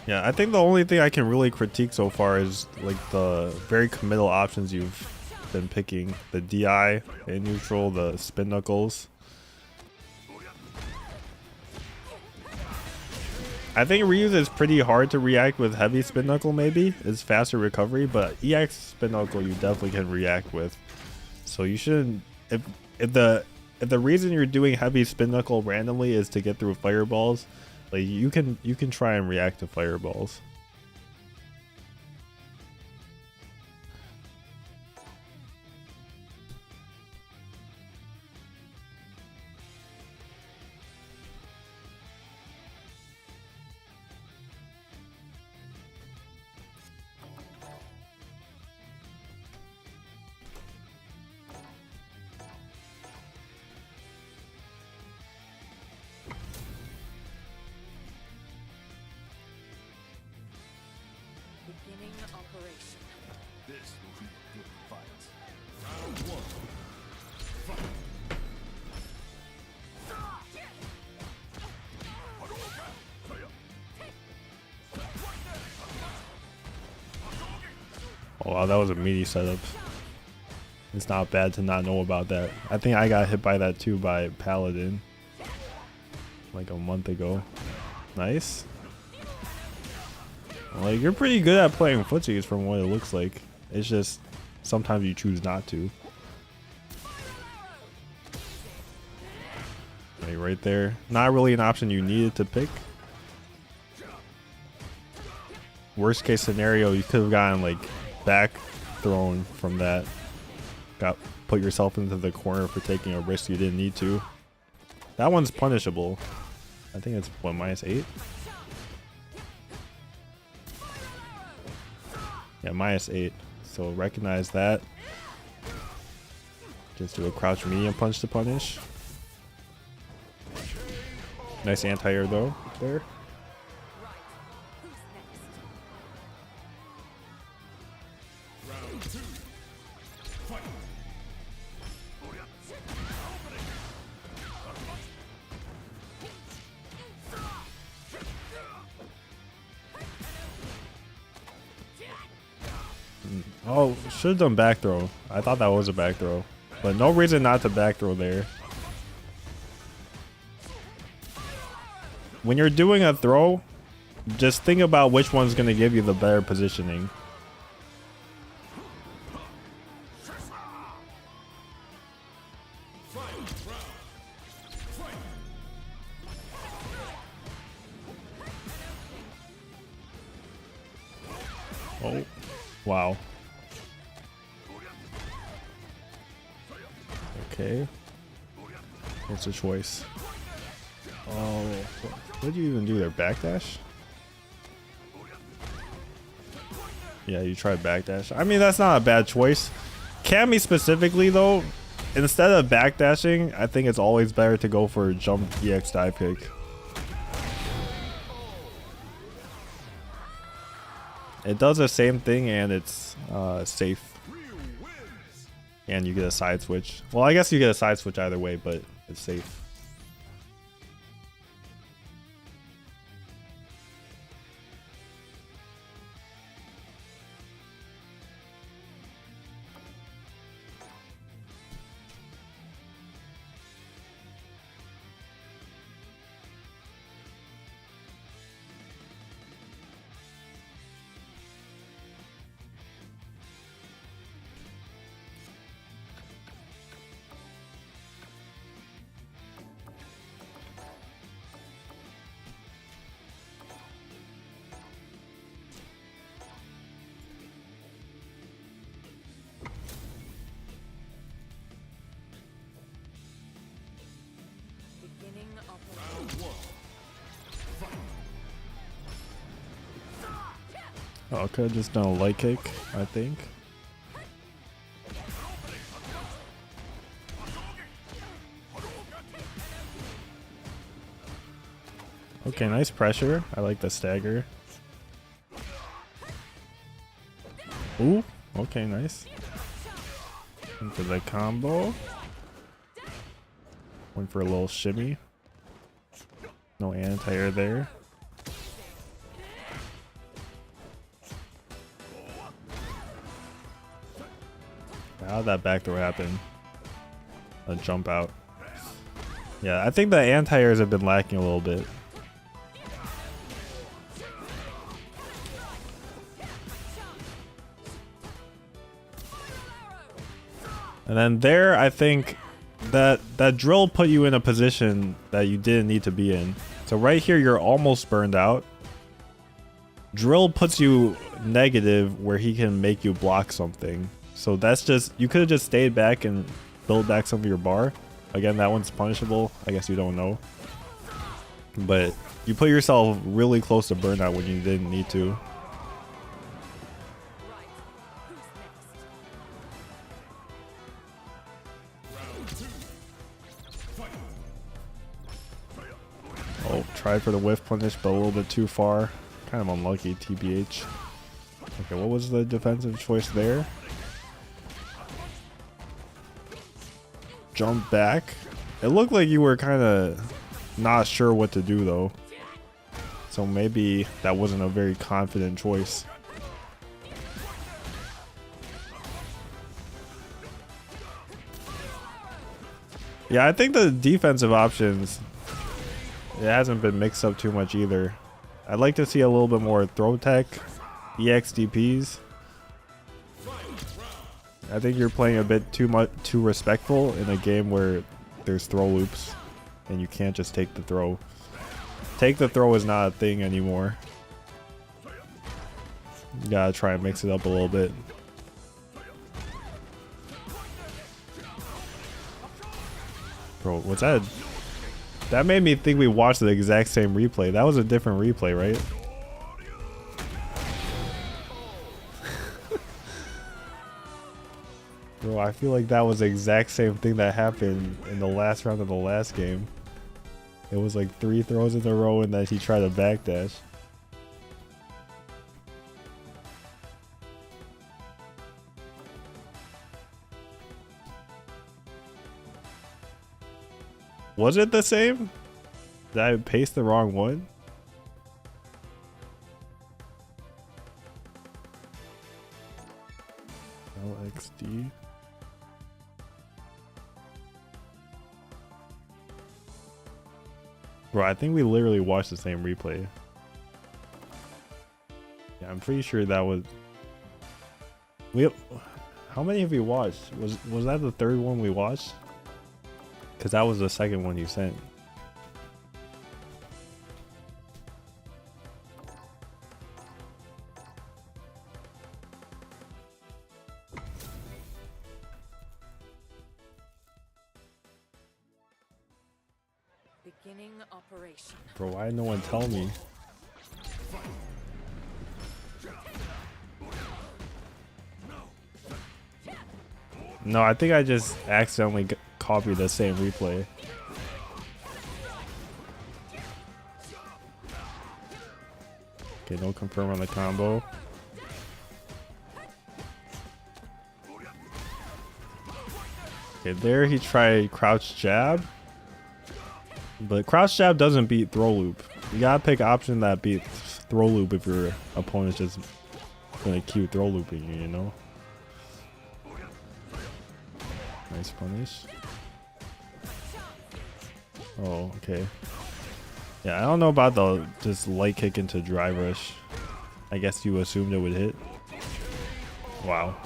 Yeah, I think the only thing I can really critique so far is like the very committal options you've been picking. The DI in neutral, the spin knuckles. I think Ryu's is pretty hard to react with heavy spin knuckle maybe. It's faster recovery, but EX spin knuckle you definitely can react with. So you shouldn't if the reason you're doing heavy spin knuckle randomly is to get through fireballs, like you can try and react to fireballs. Beginning operation. This will be a good fight. Round one. Fight. Oh wow, that was a meaty setup. It's not bad to not know about that. I think I got hit by that too by Paladin like a month ago. Nice. Like you're pretty good at playing footsies from what it looks like. It's just sometimes you choose not to. Like right there. Not really an option you needed to pick. Worst case scenario, you could have gotten like back thrown from that. Put yourself into the corner for taking a risk you didn't need to. That one's punishable. I think it's what, -8? Yeah, -8. So recognize that. Just do a crouch medium punch to punish. Nice anti-air though there. Oh, should have done back throw. I thought that was a back throw, but no reason not to back throw there. When you're doing a throw, just think about which one's going to give you the better positioning. Oh, wow. Okay. What's the choice? Oh, what did you even do there? Backdash? Yeah, you tried backdash. I mean, that's not a bad choice. Cammy specifically, though, instead of backdashing, I think it's always better to go for a jump EX dive kick. It does the same thing and it's safe. And you get a side switch. Well, I guess you get a side switch either way, but it's safe. Beginning operation. Oh, I could have just done a light kick, I think. Okay, nice pressure. I like the stagger. Ooh, okay, nice. Into the combo. Went for a little shimmy. No anti-air there. How'd that back throw happen? A jump out. Yeah, I think the anti-airs have been lacking a little bit. And then there, I think that drill put you in a position that you didn't need to be in. So right here, you're almost burned out. Drill puts you negative where he can make you block something. So that's just, you could have just stayed back and build back some of your bar. Again, that one's punishable. I guess you don't know. But you put yourself really close to burnout when you didn't need to. Oh, tried for the whiff punish, but a little bit too far. Kind of unlucky, TBH. Okay, what was the defensive choice there? Jump back. It looked like you were kind of not sure what to do, though. So maybe that wasn't a very confident choice. Yeah, I think the defensive options, it hasn't been mixed up too much either. I'd like to see a little bit more throw tech, EXDPs. I think you're playing a bit too respectful in a game where there's throw loops and you can't just take the throw. Take the throw is not a thing anymore. You gotta try and mix it up a little bit. Bro, what's that? That made me think we watched the exact same replay. That was a different replay, right? Bro, I feel like that was the exact same thing that happened in the last round of the last game. It was like 3 throws in a row and then he tried to backdash. Was it the same? Did I paste the wrong one? LXD. Bro, I think we literally watched the same replay. Yeah, I'm pretty sure that was... How many have we watched? Was that the third one we watched? Because that was the second one you sent. Beginning operation. Bro, why did no one tell me? No, I think I just accidentally copied the same replay. Okay, no confirm on the combo. Okay, there he tried crouch jab. But crouch jab doesn't beat throw loop. You gotta pick option that beats throw loop if your opponent's just gonna cue throw looping you, you know? Nice punish. Oh, okay. Yeah, I don't know about the just light kick into dry rush. I guess you assumed it would hit. Wow.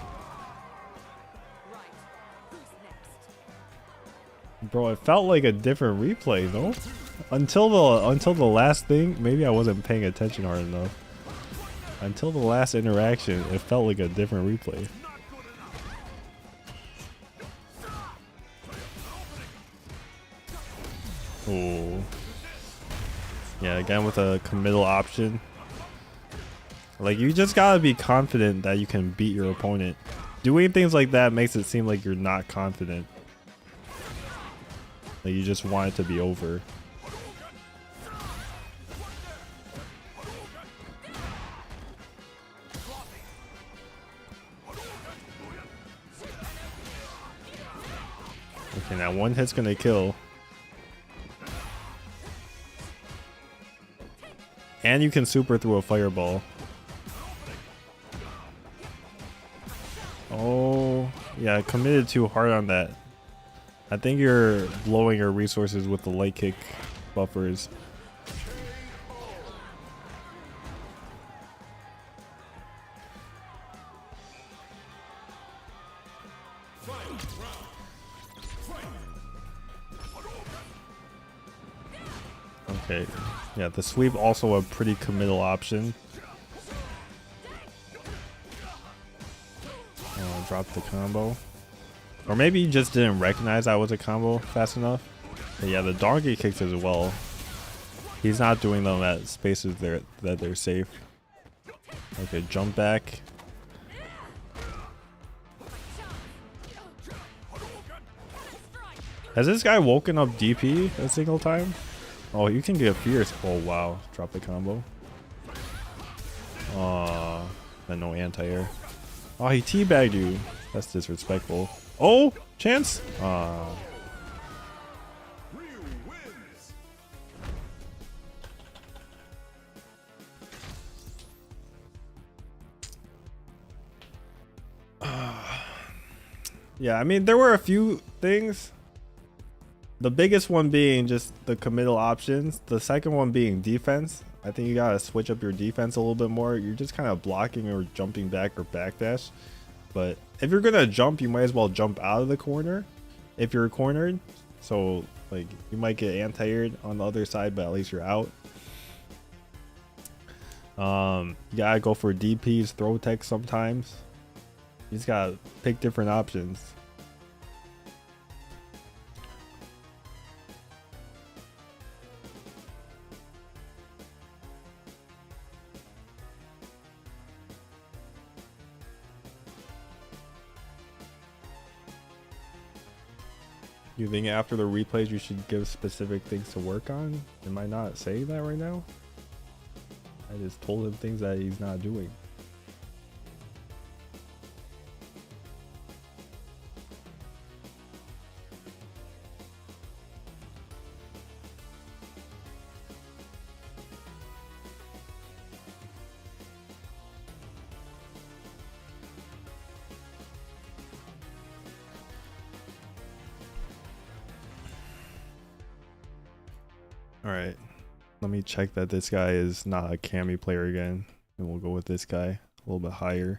Bro, it felt like a different replay, no? Until the last thing, maybe I wasn't paying attention hard enough. Until the last interaction, it felt like a different replay. Oh. Yeah, again with a committal option. Like, you just gotta be confident that you can beat your opponent. Doing things like that makes it seem like you're not confident. Like, you just want it to be over. Okay, now one hit's gonna kill. And you can super through a fireball. Oh, yeah, committed too hard on that. I think you're blowing your resources with the light kick buffers. Okay, yeah, the sweep also a pretty committal option. Drop the combo. Or maybe he just didn't recognize I was a combo fast enough. But yeah, the donkey kicks as well. He's not doing them at spaces that they're safe. Okay, jump back. Has this guy woken up DP a single time? Oh, you can get fierce. Oh wow, drop the combo. And no anti-air. Oh, he teabagged you. That's disrespectful. Oh, chance. Yeah, I mean, there were a few things. The biggest one being just the committal options. The second one being defense. I think you gotta switch up your defense a little bit more. You're just kind of blocking or jumping back or backdash. But if you're gonna jump, you might as well jump out of the corner if you're cornered. So like you might get anti-aired on the other side, but at least you're out. You gotta go for DPs, throw tech sometimes. You just gotta pick different options. You think after the replays you should give specific things to work on? Am I not saying that right now? I just told him things that he's not doing. All right, let me check that this guy is not a Cammy player again, and we'll go with this guy a little bit higher.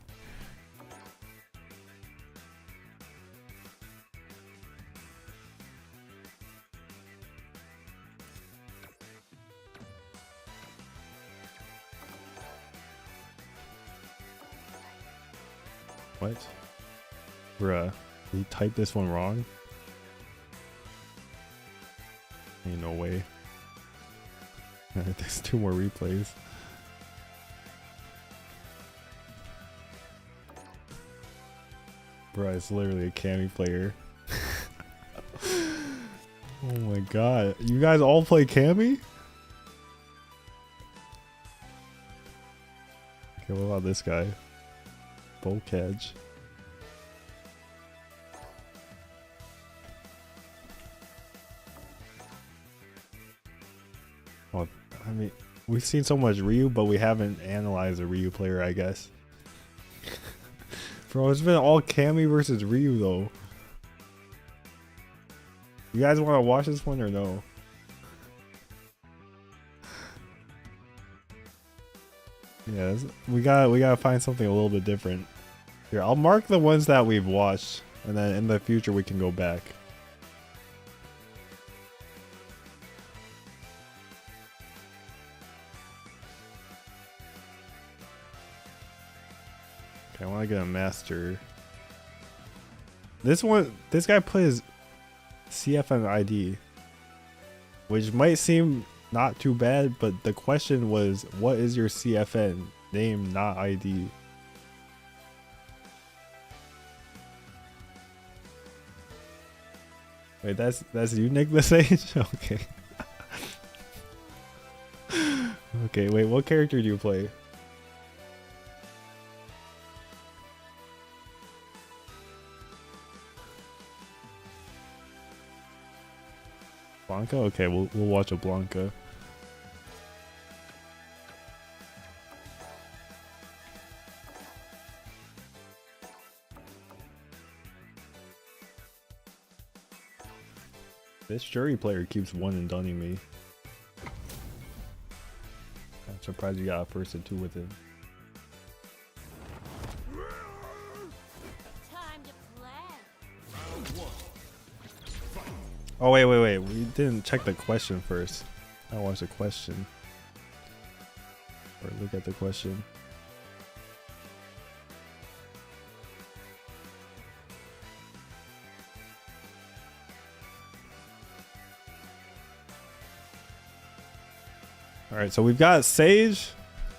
What? Bruh, he typed this one wrong? Ain't no way. There's 2 more replays. Bro, it's literally a Cammy player. Oh my god. You guys all play Cammy? Okay, what about this guy? Bokaj. Oh, I mean, we've seen so much Ryu, but we haven't analyzed a Ryu player, I guess. Bro, it's been all Cammy versus Ryu, though. You guys want to watch this one or no? Yeah, we gotta find something a little bit different. Here, I'll mark the ones that we've watched, and then in the future we can go back. I want to get a master. This guy plays CFN ID, which might seem not too bad, but the question was, what is your CFN name, not ID? Wait, that's you, Nick the Sage? Okay. Okay, wait, what character do you play? Blanca? Okay, we'll watch a Blanca. This jury player keeps one and dunning me. I'm surprised you got a first and 2 with him. Time to play. Oh wait, we didn't check the question first. I watch the question. Or look at the question. Alright, so we've got Sage,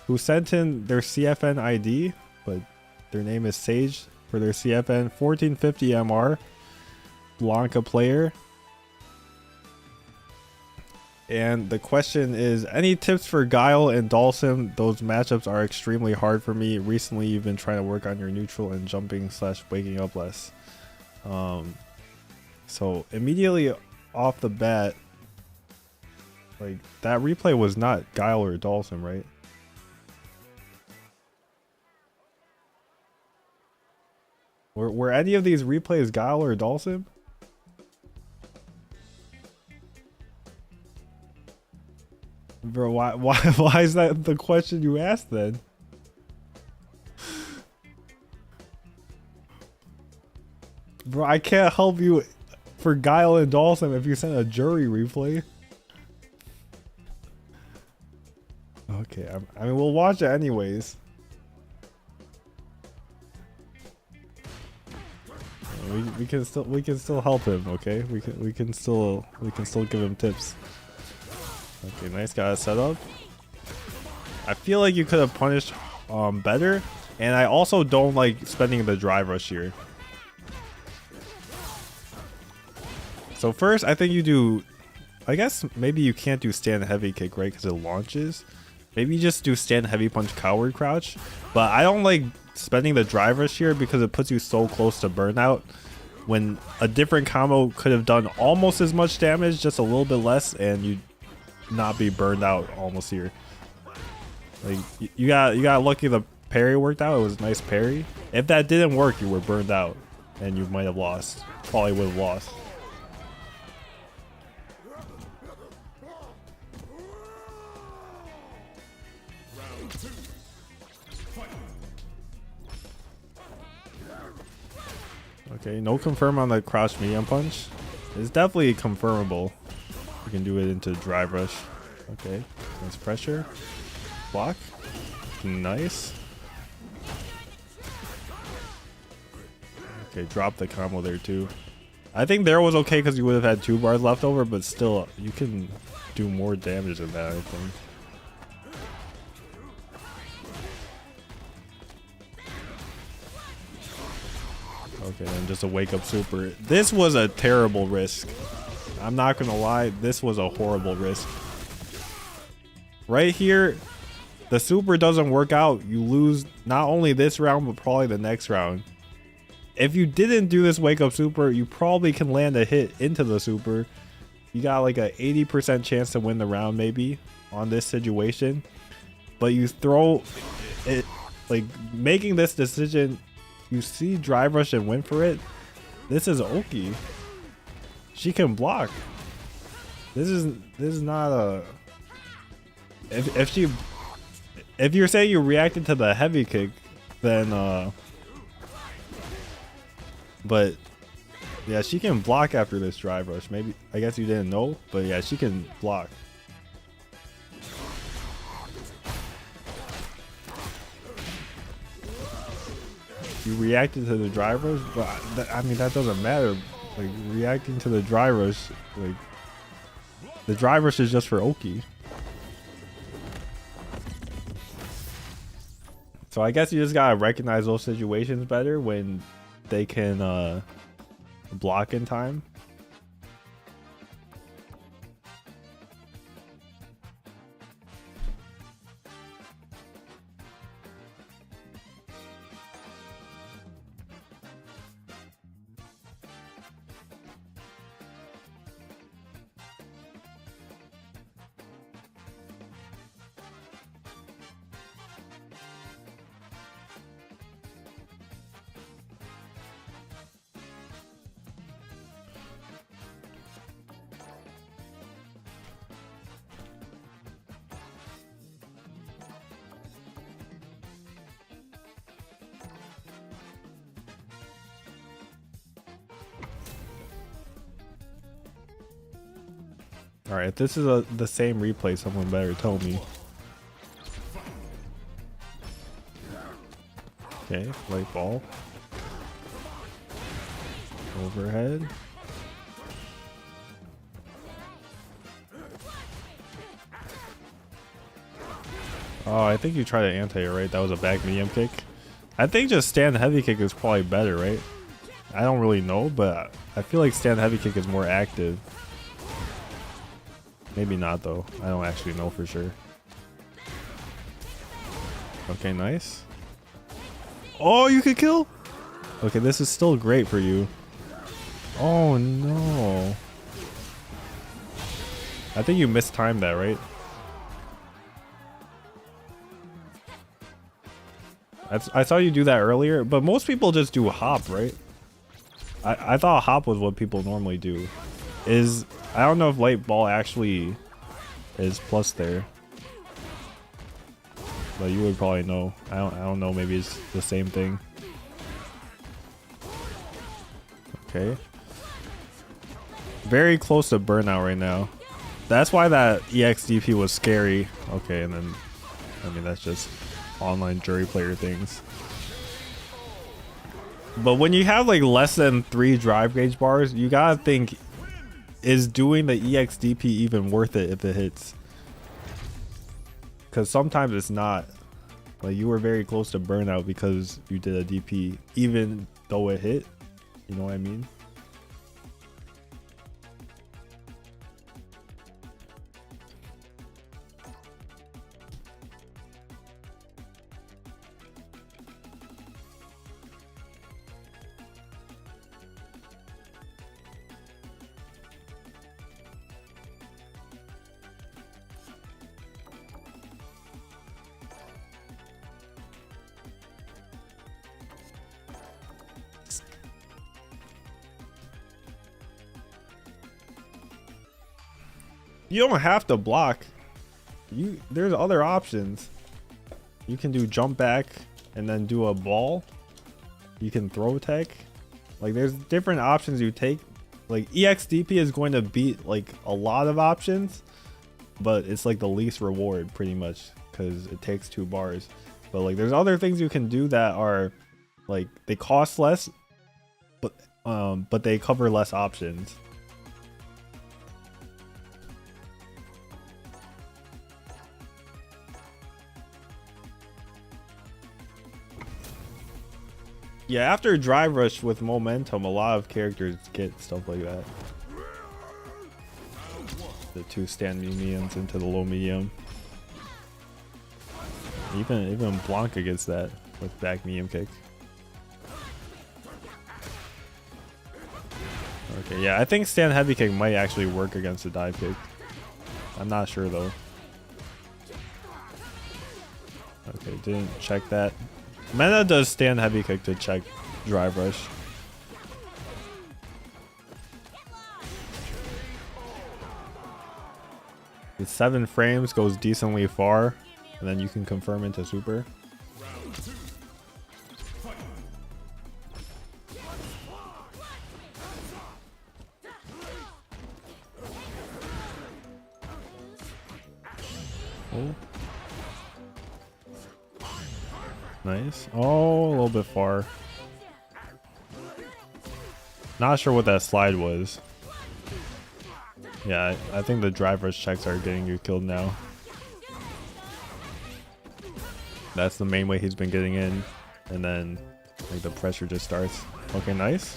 who sent in their CFN ID, but their name is Sage for their CFN 1450 MR. Blanca player. And the question is, any tips for Guile and Dalsim? Those matchups are extremely hard for me. Recently, you've been trying to work on your neutral and jumping / waking up less. So immediately off the bat, like, that replay was not Guile or Dalsim, right? Were any of these replays Guile or Dalsim? Bro, why is that the question you asked then? Bro, I can't help you for Guile and Dalsim if you send a jury replay. Okay, I mean, we'll watch it anyways. We can still help him, okay? We can still give him tips. Okay, nice guy set up. I feel like you could have punished better, and I also don't like spending the drive rush here. So first, I think you do. I guess maybe you can't do stand heavy kick, right? Because it launches. Maybe you just do stand heavy punch coward crouch. But I don't like spending the drive rush here because it puts you so close to burnout. When a different combo could have done almost as much damage, just a little bit less, and you'd not be burned out almost here. Like you got lucky the parry worked out. It was a nice parry. If that didn't work, you were burned out, and you might have lost. Probably would have lost. Okay, no confirm on the crouch medium punch. It's definitely confirmable. You can do it into drive rush. Okay, nice pressure. Block. Nice. Okay, drop the combo there too. I think there was okay because you would have had 2 bars left over, but still, you can do more damage than that, I think. Okay, then just a wake up super. This was a terrible risk. I'm not gonna lie, this was a horrible risk. Right here, the super doesn't work out. You lose not only this round, but probably the next round. If you didn't do this wake up super, you probably can land a hit into the super. You got like a 80% chance to win the round maybe on this situation. But you throw it, like making this decision, you see drive rush and win for it. This is Oki. She can block. This is not a. If you're saying you reacted to the heavy kick, then but yeah, she can block after this drive rush. Maybe, I guess you didn't know, but yeah, she can block. You reacted to the drive rush, but I mean that doesn't matter. Like reacting to the drive rush, like the drive rush is just for Oki. So I guess you just gotta recognize those situations better when they can block in time. All right, if this is the same replay, someone better tell me. Okay, light ball. Overhead. Oh, I think you tried to anti it, right? That was a back medium kick. I think just stand heavy kick is probably better, right? I don't really know, but I feel like stand heavy kick is more active. Maybe not though. I don't actually know for sure. Okay, nice. Oh, you could kill? Okay, this is still great for you. Oh no. I think you mistimed that, right? I saw you do that earlier, but most people just do hop, right? I thought hop was what people normally do. I don't know if light ball actually is plus there, but you would probably know. I don't know. Maybe it's the same thing. Okay. Very close to burnout right now. That's why that EXDP was scary. Okay, and then I mean that's just online jury player things. But when you have like less than 3 drive gauge bars, you gotta think, is doing the EXDP even worth it if it hits? Because sometimes it's not. Like you were very close to burnout because you did a DP even though it hit. You know what I mean? You don't have to block. There's other options. You can do jump back and then do a ball. You can throw tech. Like there's different options you take. Like EXDP is going to beat like a lot of options, but it's like the least reward pretty much because it takes 2 bars. But like there's other things you can do that are like they cost less, but they cover less options. Yeah, after Drive Rush with momentum, a lot of characters get stuff like that. The 2 stand mediums into the low medium. Even Blanca gets that with back medium kick. Okay, yeah, I think stand heavy kick might actually work against the dive kick. I'm not sure though. Okay, didn't check that. Meta does stand heavy kick to check drive rush. The 7 frames goes decently far, and then you can confirm into super. Oh. Nice. Oh, a little bit far. Not sure what that slide was. Yeah, I think the drive rush checks are getting you killed now. That's the main way he's been getting in. And then like the pressure just starts. Okay, nice.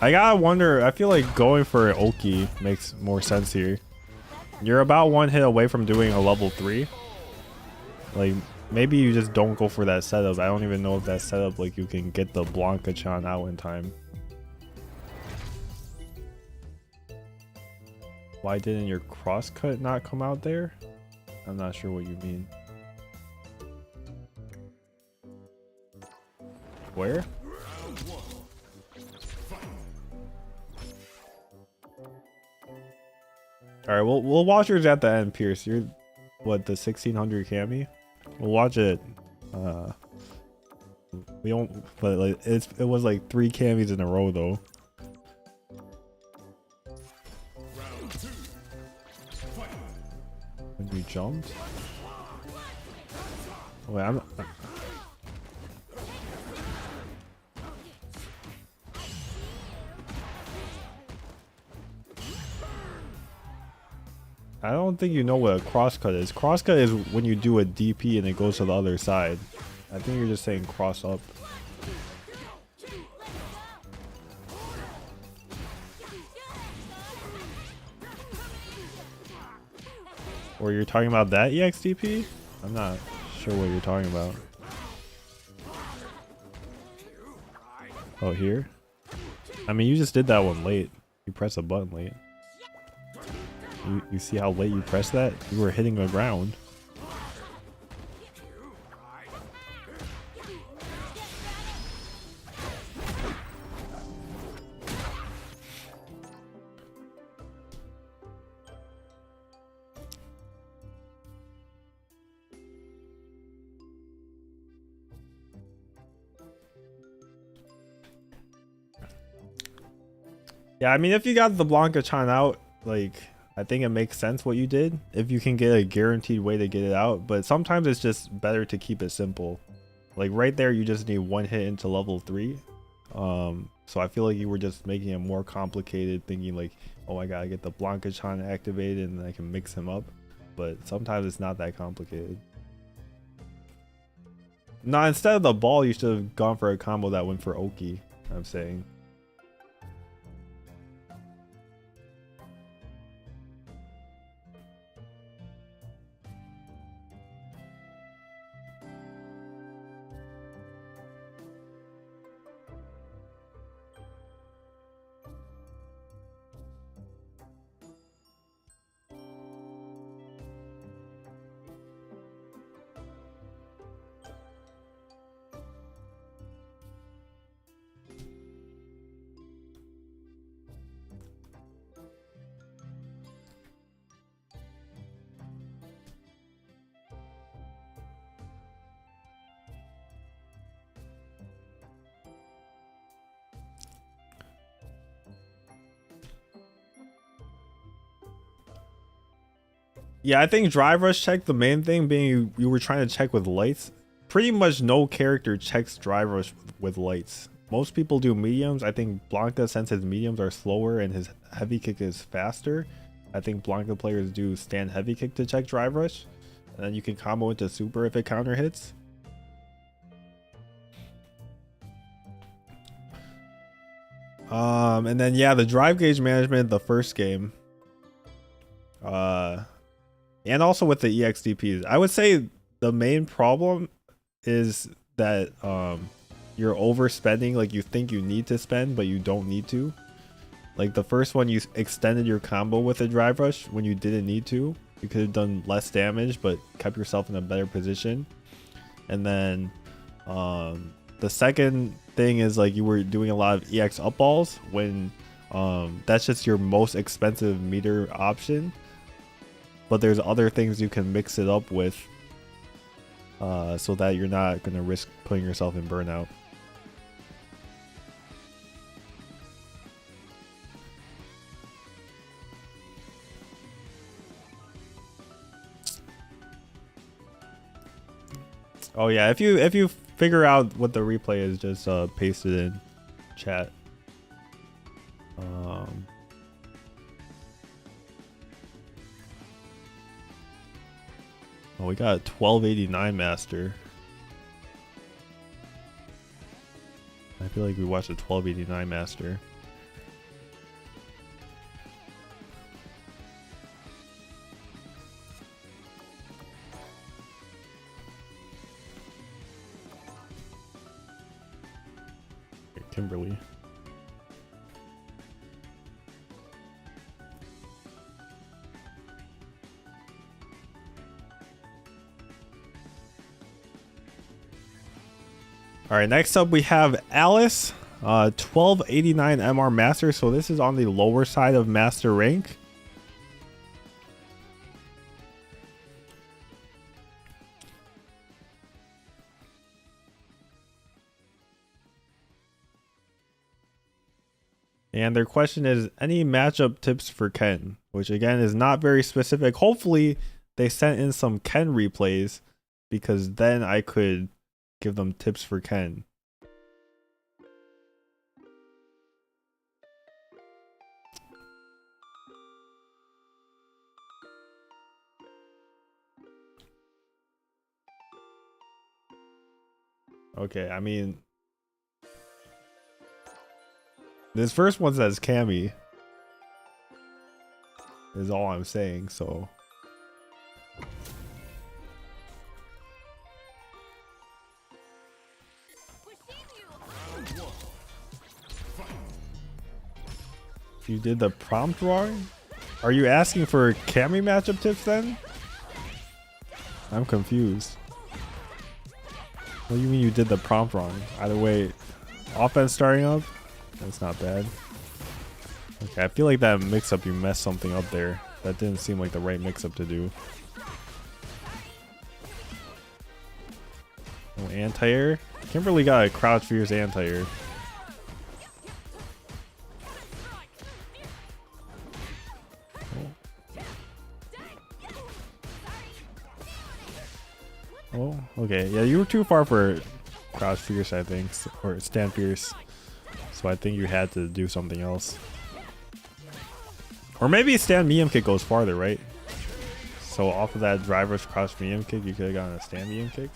I gotta wonder, I feel like going for an Oki makes more sense here. You're about 1 hit away from doing a level 3. Like, maybe you just don't go for that setup. I don't even know if that setup, like, you can get the Blanca Chan out in time. Why didn't your crosscut not come out there? I'm not sure what you mean. Where? All right, we'll watch yours at the end, Pierce. You're what, the 1600 Cami? We'll watch it. We don't, but like it was like 3 Camis in a row though. When we jumped. Wait, I don't think you know what a crosscut is. Crosscut is when you do a DP and it goes to the other side. I think you're just saying cross up. Or you're talking about that EXDP? I'm not sure what you're talking about. Oh, here? I mean, you just did that one late. You pressed a button late. You see how late you pressed that? You were hitting the ground. Yeah, I mean, if you got the Blanca Chan out, like, I think it makes sense what you did if you can get a guaranteed way to get it out, but sometimes it's just better to keep it simple. Like right there, you just need 1 hit into level 3. So I feel like you were just making it more complicated, thinking like, oh, I gotta get the Blanca Chan activated and then I can mix him up. But sometimes it's not that complicated. No, instead of the ball, you should have gone for a combo that went for Oki, I'm saying. Yeah, I think drive rush check, the main thing being you were trying to check with lights. Pretty much no character checks drive rush with lights. Most people do mediums. I think Blanca, since his mediums are slower and his heavy kick is faster, I think Blanca players do stand heavy kick to check drive rush. And then you can combo into super if it counter hits. And then yeah, the drive gauge management, the first game. And also with the EXDPs. I would say the main problem is that you're overspending. Like, you think you need to spend, but you don't need to. Like the first one, you extended your combo with a drive rush when you didn't need to. You could have done less damage, but kept yourself in a better position. And then the second thing is like you were doing a lot of EX up balls when that's just your most expensive meter option. But there's other things you can mix it up with so that you're not going to risk putting yourself in burnout. Oh yeah, if you figure out what the replay is, just paste it in chat. Oh, we got a 1289 master. I feel like we watched a 1289 master. Okay, Kimberly. All right, next up we have Alice, 1289 MR Master. So this is on the lower side of Master rank. And their question is, any matchup tips for Ken? Which again is not very specific. Hopefully they sent in some Ken replays, because then I could give them tips for Ken. Okay, I mean, this first one says Cammy, is all I'm saying, so. You did the prompt wrong? Are you asking for Cammy matchup tips then? I'm confused. What do you mean you did the prompt wrong? Either way, offense starting up? That's not bad. Okay, I feel like that mix-up, you messed something up there. That didn't seem like the right mix-up to do. Oh, anti-air? Kimberly got a crouch fierce anti-air. Oh, okay. Yeah, you were too far for crouch fierce, I think, or stand fierce. So I think you had to do something else. Or maybe stand medium kick goes farther, right? So off of that driver's crouch medium kick, you could have gotten a stand medium kick.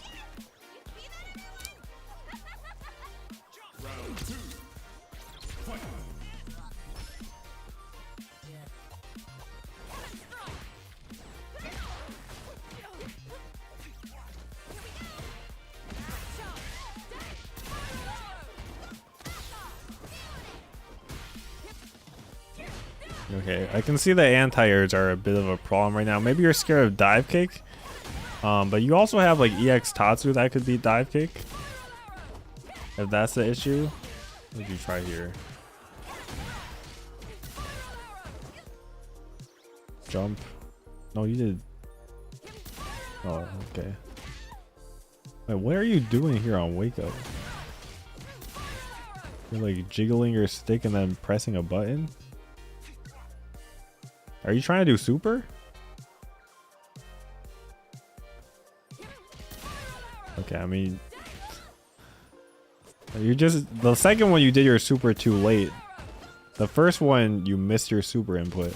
Okay, I can see the anti-airs are a bit of a problem right now. Maybe you're scared of dive kick. But you also have like EX Tatsu that could beat dive kick. If that's the issue. What did you try here? Jump. No, you did. Oh, okay. Wait, what are you doing here on Wake Up? You're like jiggling your stick and then pressing a button? Are you trying to do super? Okay, I mean, you just the second one you did your super too late. The first one you missed your super input.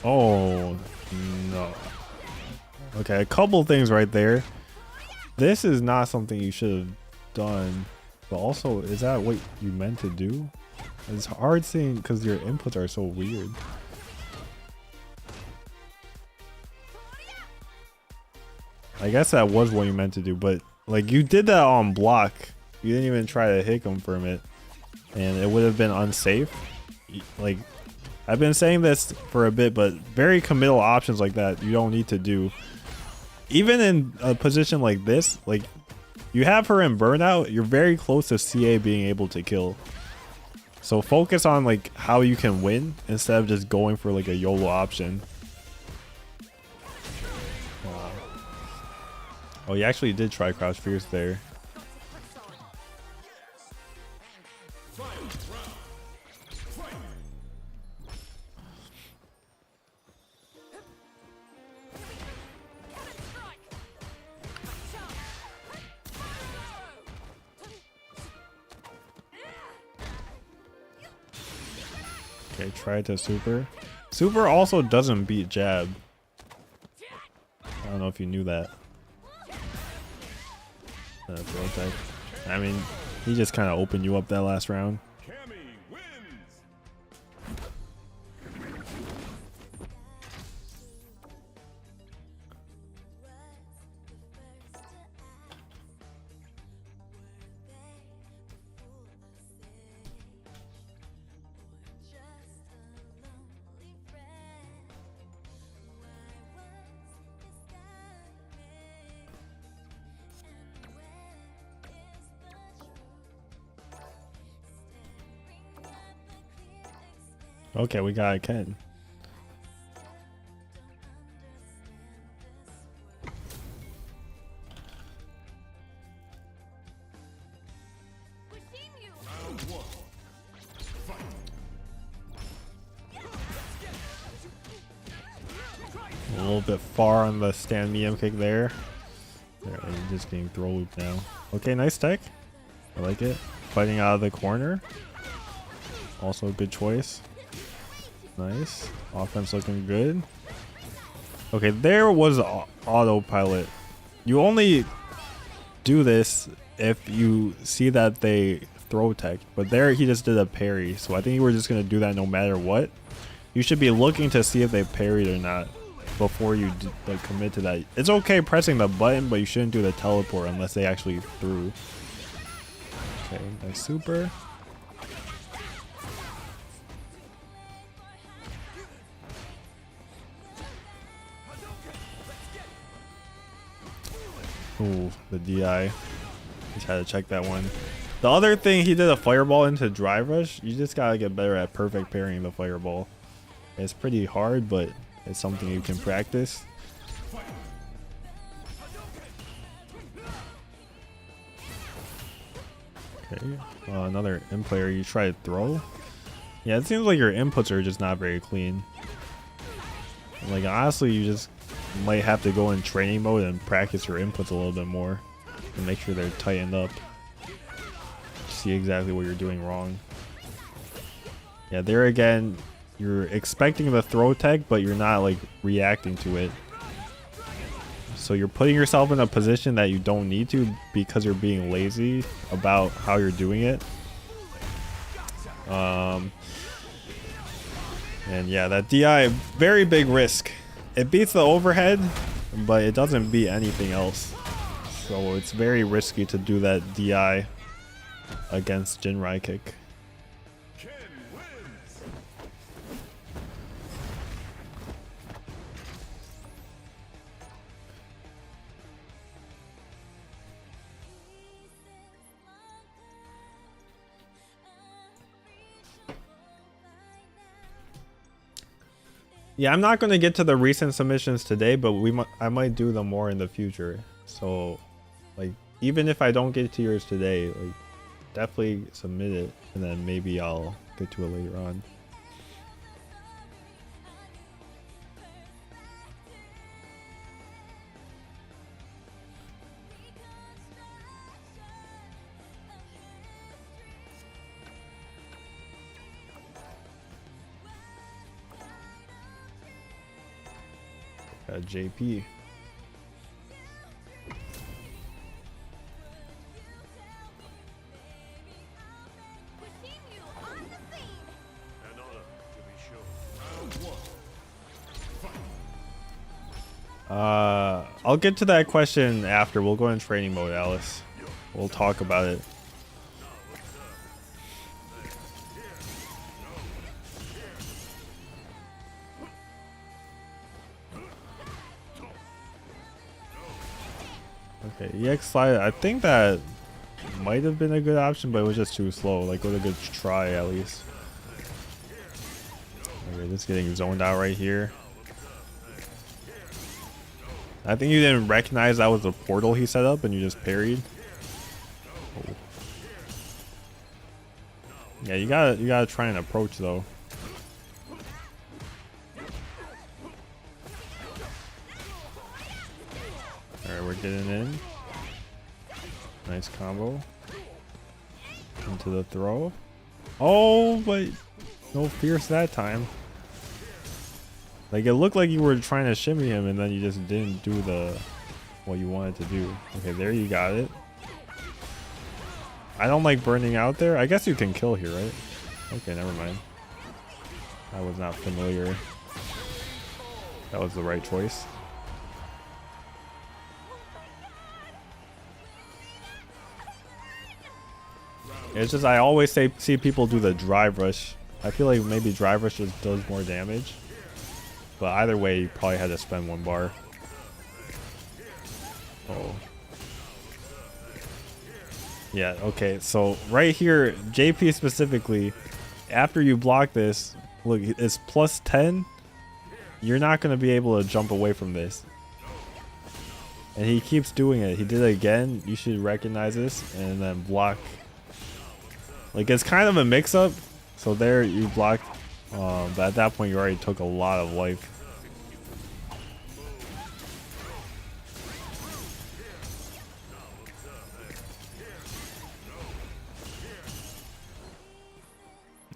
Oh no. Okay, a couple things right there. This is not something you should have done. But also, is that what you meant to do? It's hard seeing because your inputs are so weird. I guess that was what you meant to do, but like you did that on block. You didn't even try to hit confirm it, and it would have been unsafe. Like, I've been saying this for a bit, but very committal options like that you don't need to do. Even in a position like this, like you have her in burnout, you're very close to CA being able to kill. So focus on like how you can win instead of just going for like a YOLO option. Oh, you actually did try crouch fierce there. Okay, try to super. Super also doesn't beat jab. I don't know if you knew that. Throw tech. I mean, he just kind of opened you up that last round. Okay, we got a Ken. A little bit far on the stand medium kick there. You're just getting throw loop now. Okay, nice tech. I like it. Fighting out of the corner. Also a good choice. Nice. Offense looking good. Okay, there was autopilot. You only do this if you see that they throw tech, but there he just did a parry. So I think you were just going to do that no matter what. You should be looking to see if they parried or not before you like commit to that. It's okay pressing the button, but you shouldn't do the teleport unless they actually threw. Okay, nice super. Ooh, the DI. Just had to check that one. The other thing, he did a fireball into drive rush. You just gotta get better at perfect parrying the fireball. It's pretty hard, but it's something you can practice. Okay, another in player. You try to throw. Yeah, it seems like your inputs are just not very clean. Like honestly, you just might have to go in training mode and practice your inputs a little bit more and make sure they're tightened up. See exactly what you're doing wrong. Yeah, there again, you're expecting the throw tech, but you're not like reacting to it. So you're putting yourself in a position that you don't need to because you're being lazy about how you're doing it. And yeah, that DI, very big risk. It beats the overhead, but it doesn't beat anything else. So it's very risky to do that DI against Jinrai kick. Yeah, I'm not gonna get to the recent submissions today, but I might do them more in the future. So, like, even if I don't get to yours today, like, definitely submit it, and then maybe I'll get to it later on. JP. Continue on the scene. An honor to be sure. Round one. I'll get to that question after. We'll go in training mode, Alice. We'll talk about it. Okay, EX slide. I think that might have been a good option, but it was just too slow. Like, it was a good try at least. Okay, just getting zoned out right here. I think you didn't recognize that was a portal he set up and you just parried. Oh. Yeah, you gotta try and approach though. Alright, we're getting in. Nice combo. Into the throw. Oh, but no fierce that time. Like, it looked like you were trying to shimmy him and then you just didn't do what you wanted to do. Okay, there you got it. I don't like burning out there. I guess you can kill here, right? Okay, never mind. I was not familiar. That was the right choice. It's just I always see people do the drive rush. I feel like maybe drive rush just does more damage. But either way, you probably had to spend 1 bar. Oh. Yeah, okay, so right here, JP specifically, after you block this, look, it's plus 10. You're not going to be able to jump away from this. And he keeps doing it. He did it again. You should recognize this and then block. Like, it's kind of a mix-up. So there, you blocked. But at that point, you already took a lot of life.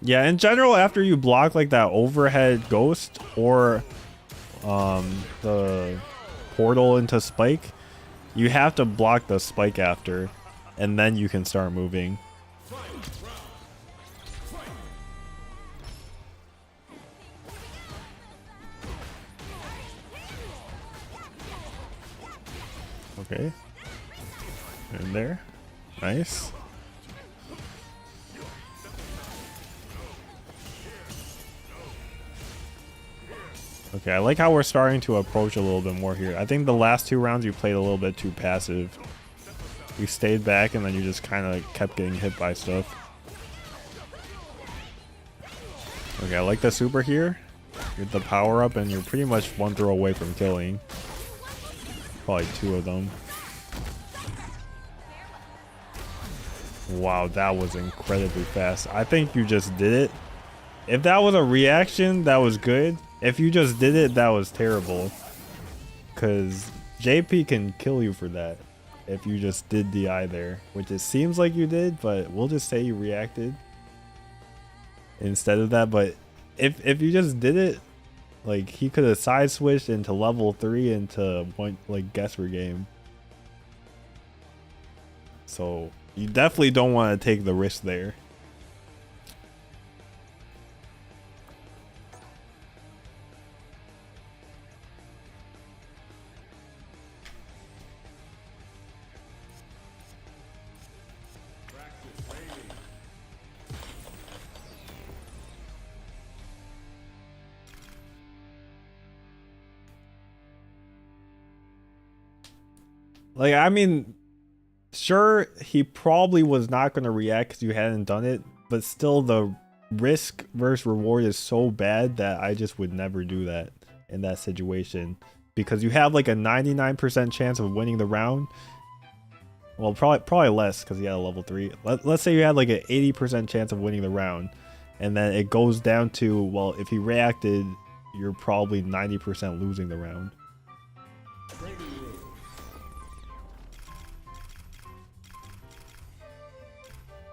Yeah, in general, after you block like that overhead ghost or the portal into spike, you have to block the spike after, and then you can start moving. Okay. In there. Nice. Okay, I like how we're starting to approach a little bit more here. I think the last 2 rounds you played a little bit too passive. You stayed back and then you just kind of kept getting hit by stuff. Okay, I like the super here. Get the power up and you're pretty much 1 throw away from killing. Probably 2 of them. Wow, that was incredibly fast. I think you just did it. If that was a reaction, that was good. If you just did it, that was terrible. Because JP can kill you for that. If you just did DI there. Which it seems like you did, but we'll just say you reacted instead of that. But if you just did it, like, he could have side switched into level 3 into one, like, guesser game. So you definitely don't want to take the risk there. Like, I mean, sure, he probably was not going to react because you hadn't done it, but still the risk versus reward is so bad that I just would never do that in that situation, because you have like a 99% chance of winning the round. Well, probably less because he had a level 3. Let's say you had like an 80% chance of winning the round, and then it goes down to, well, if he reacted, you're probably 90% losing the round.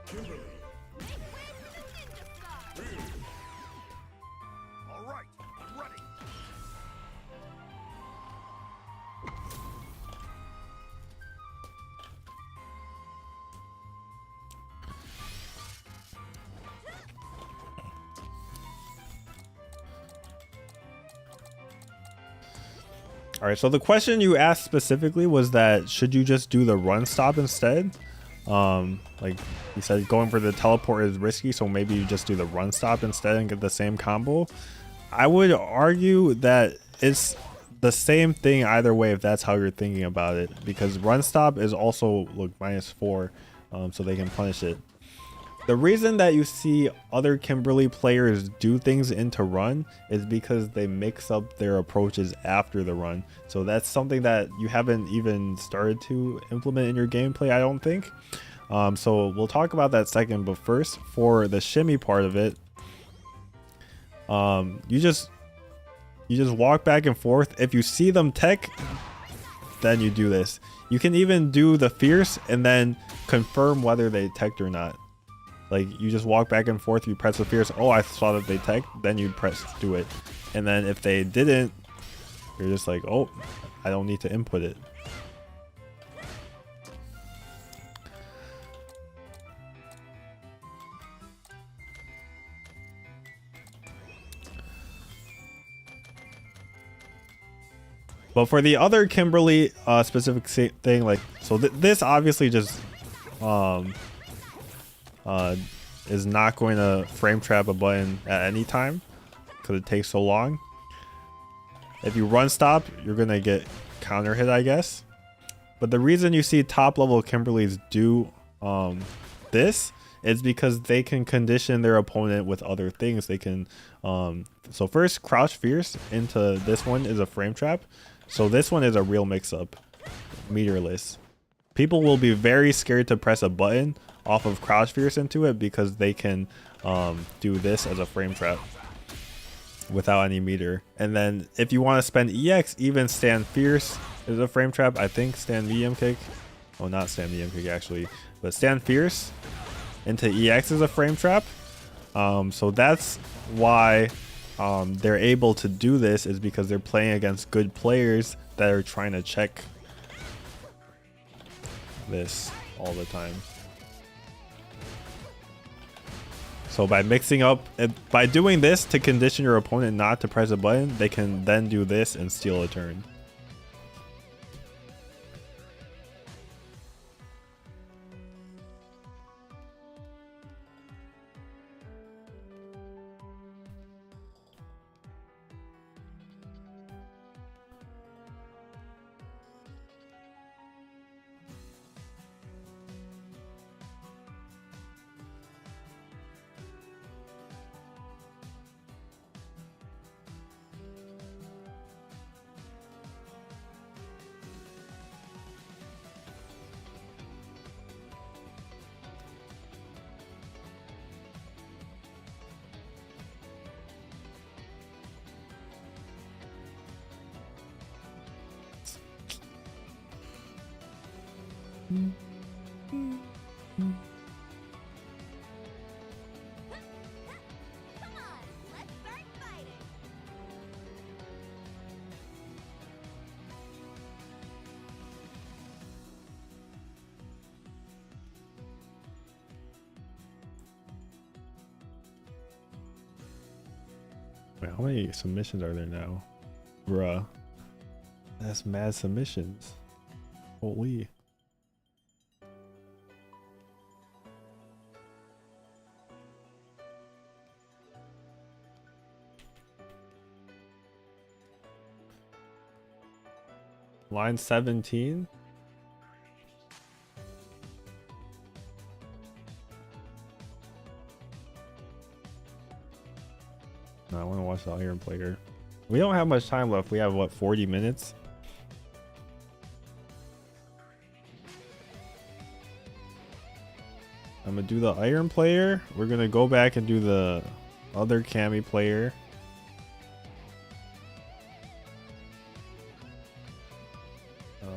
Kimberly. All right, ready. All right, so the question you asked specifically was that should you just do the run stop instead? Like you said, going for the teleport is risky, so maybe you just do the run stop instead and get the same combo. I would argue that it's the same thing either way if that's how you're thinking about it, because run stop is also look -4, so they can punish it. The reason that you see other Kimberly players do things into run is because they mix up their approaches after the run. So that's something that you haven't even started to implement in your gameplay, I don't think. So we'll talk about that second, but first, for the shimmy part of it, you just walk back and forth. If you see them tech, then you do this. You can even do the fierce and then confirm whether they teched or not. Like you just walk back and forth, you press the fierce, oh, I saw that they teched, then you press do it. And then if they didn't, you're just like, oh, I don't need to input it. But for the other Kimberly specific thing, like, so this obviously just is not going to frame trap a button at any time because it takes so long. If you run stop, you're gonna get counter hit, I guess. But the reason you see top level Kimberlys do this is because they can condition their opponent with other things. They can so first, crouch fierce into this one is a frame trap. So this one is a real mix-up, meterless. People will be very scared to press a button off of crouch fierce into it because they can do this as a frame trap without any meter. And then if you want to spend EX, even stand fierce is a frame trap. I think stand medium kick, oh, not stand medium kick actually, but stand fierce into EX is a frame trap. So that's why they're able to do this, is because they're playing against good players that are trying to check this all the time. So by mixing up, by doing this to condition your opponent not to press a button, they can then do this and steal a turn. Come on, let's start fighting. Wait, how many submissions are there now? Bruh. That's mad submissions. Holy. Line 17. watch the Iron Player. We don't have much time left. We have what, 40 minutes? I'm gonna do the Iron Player. We're gonna go back and do the other Cammy player.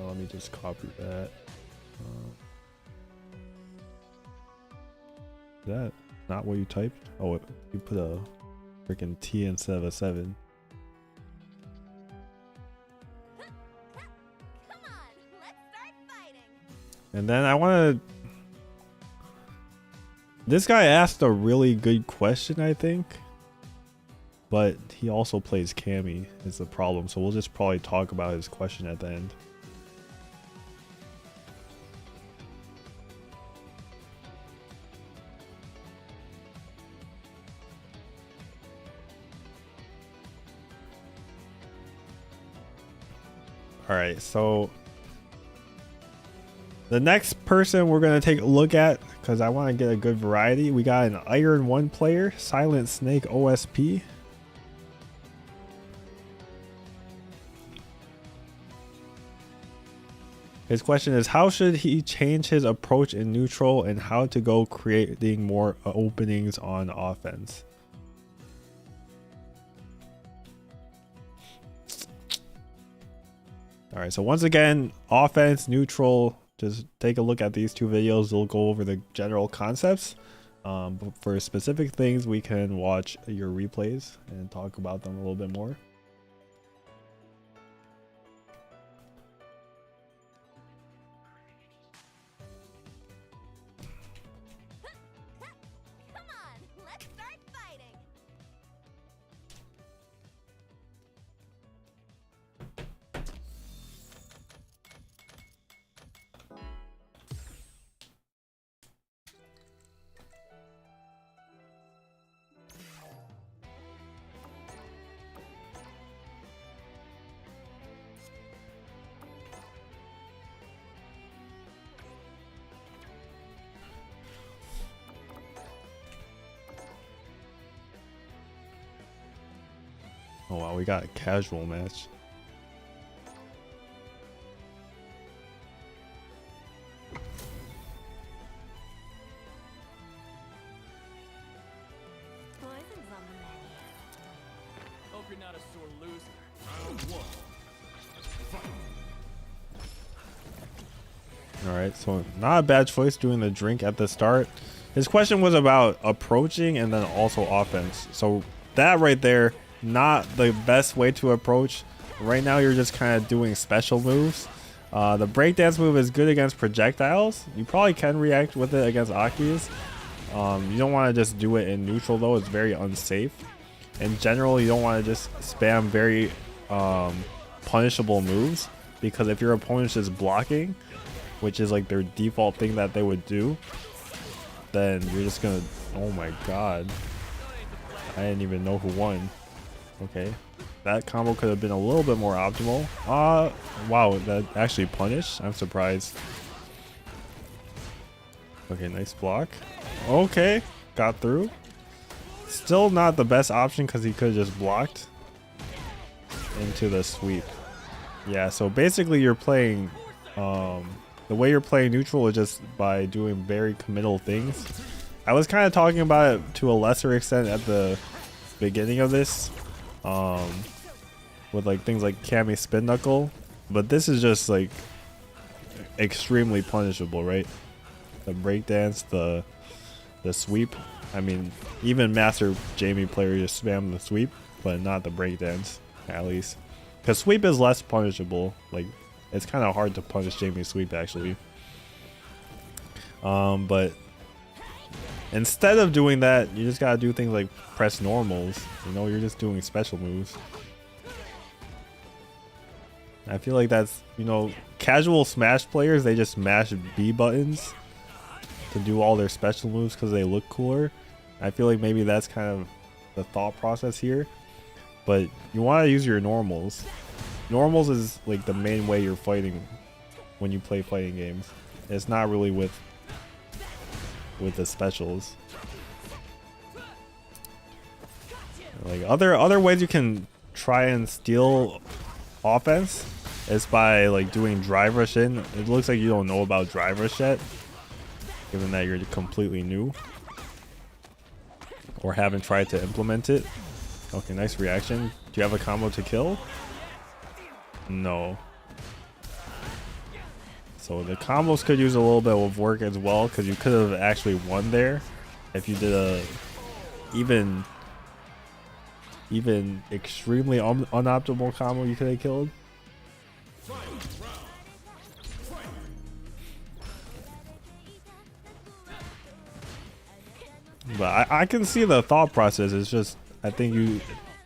Let me just copy that. Is that not what you typed? Oh, you put a freaking T instead of a 7. Come on, let's start fighting. And then I want to... This guy asked a really good question, I think. But he also plays Cammy is the problem. So we'll just probably talk about his question at the end. All right, so the next person we're gonna take a look at, because I want to get a good variety, we got an Iron 1 player, Silent Snake OSP. His question is, how should he change his approach in neutral and how to go creating more openings on offense? All right, so once again, offense, neutral, just take a look at these two videos. They'll go over the general concepts. But for specific things, we can watch your replays and talk about them a little bit more. Come on, let's start fighting. Oh wow, we got a casual match. Poison's on the menu. Hope you're not a sore loser. Round 1. Fight. All right, so not a bad choice doing the drink at the start. His question was about approaching and then also offense. So that right there, not the best way to approach. Right now you're just kind of doing special moves. The breakdance move is good against projectiles. You probably can react with it against Akis. You don't want to just do it in neutral though. It's very unsafe. In general, you don't want to just spam very punishable moves, because if your opponent's just blocking, which is like their default thing that they would do, then you're just gonna... Oh my god, I didn't even know who won. Okay, that combo could have been a little bit more optimal. Wow, that actually punished. I'm surprised. Okay, nice block. Okay, got through. Still not the best option because he could have just blocked into the sweep. Yeah, so basically you're playing the way you're playing neutral is just by doing very committal things. I was kind of talking about it to a lesser extent at the beginning of this, with like things like Cammy Spin Knuckle, but this is just like extremely punishable, right? The breakdance, the sweep. I mean, even Master Jamie player just spam the sweep, but not the breakdance, at least. Because sweep is less punishable. Like, it's kind of hard to punish Jamie's sweep, actually. But instead of doing that, you just gotta do things like press normals. You know, you're just doing special moves. I feel like that's, you know, casual Smash players, they just mash B buttons to do all their special moves because they look cooler. I feel like maybe that's kind of the thought process here. But you want to use your normals. Normals is like the main way you're fighting when you play fighting games. It's not really with the specials. Like other ways you can try and steal offense is by like doing drive rush in. It looks like you don't know about drive rush yet, given that you're completely new or haven't tried to implement it. Okay, nice reaction. Do you have a combo to kill? No. So the combos could use a little bit of work as well, because you could have actually won there if you did a even extremely unoptimal combo you could have killed. But I can see the thought process. It's just I think you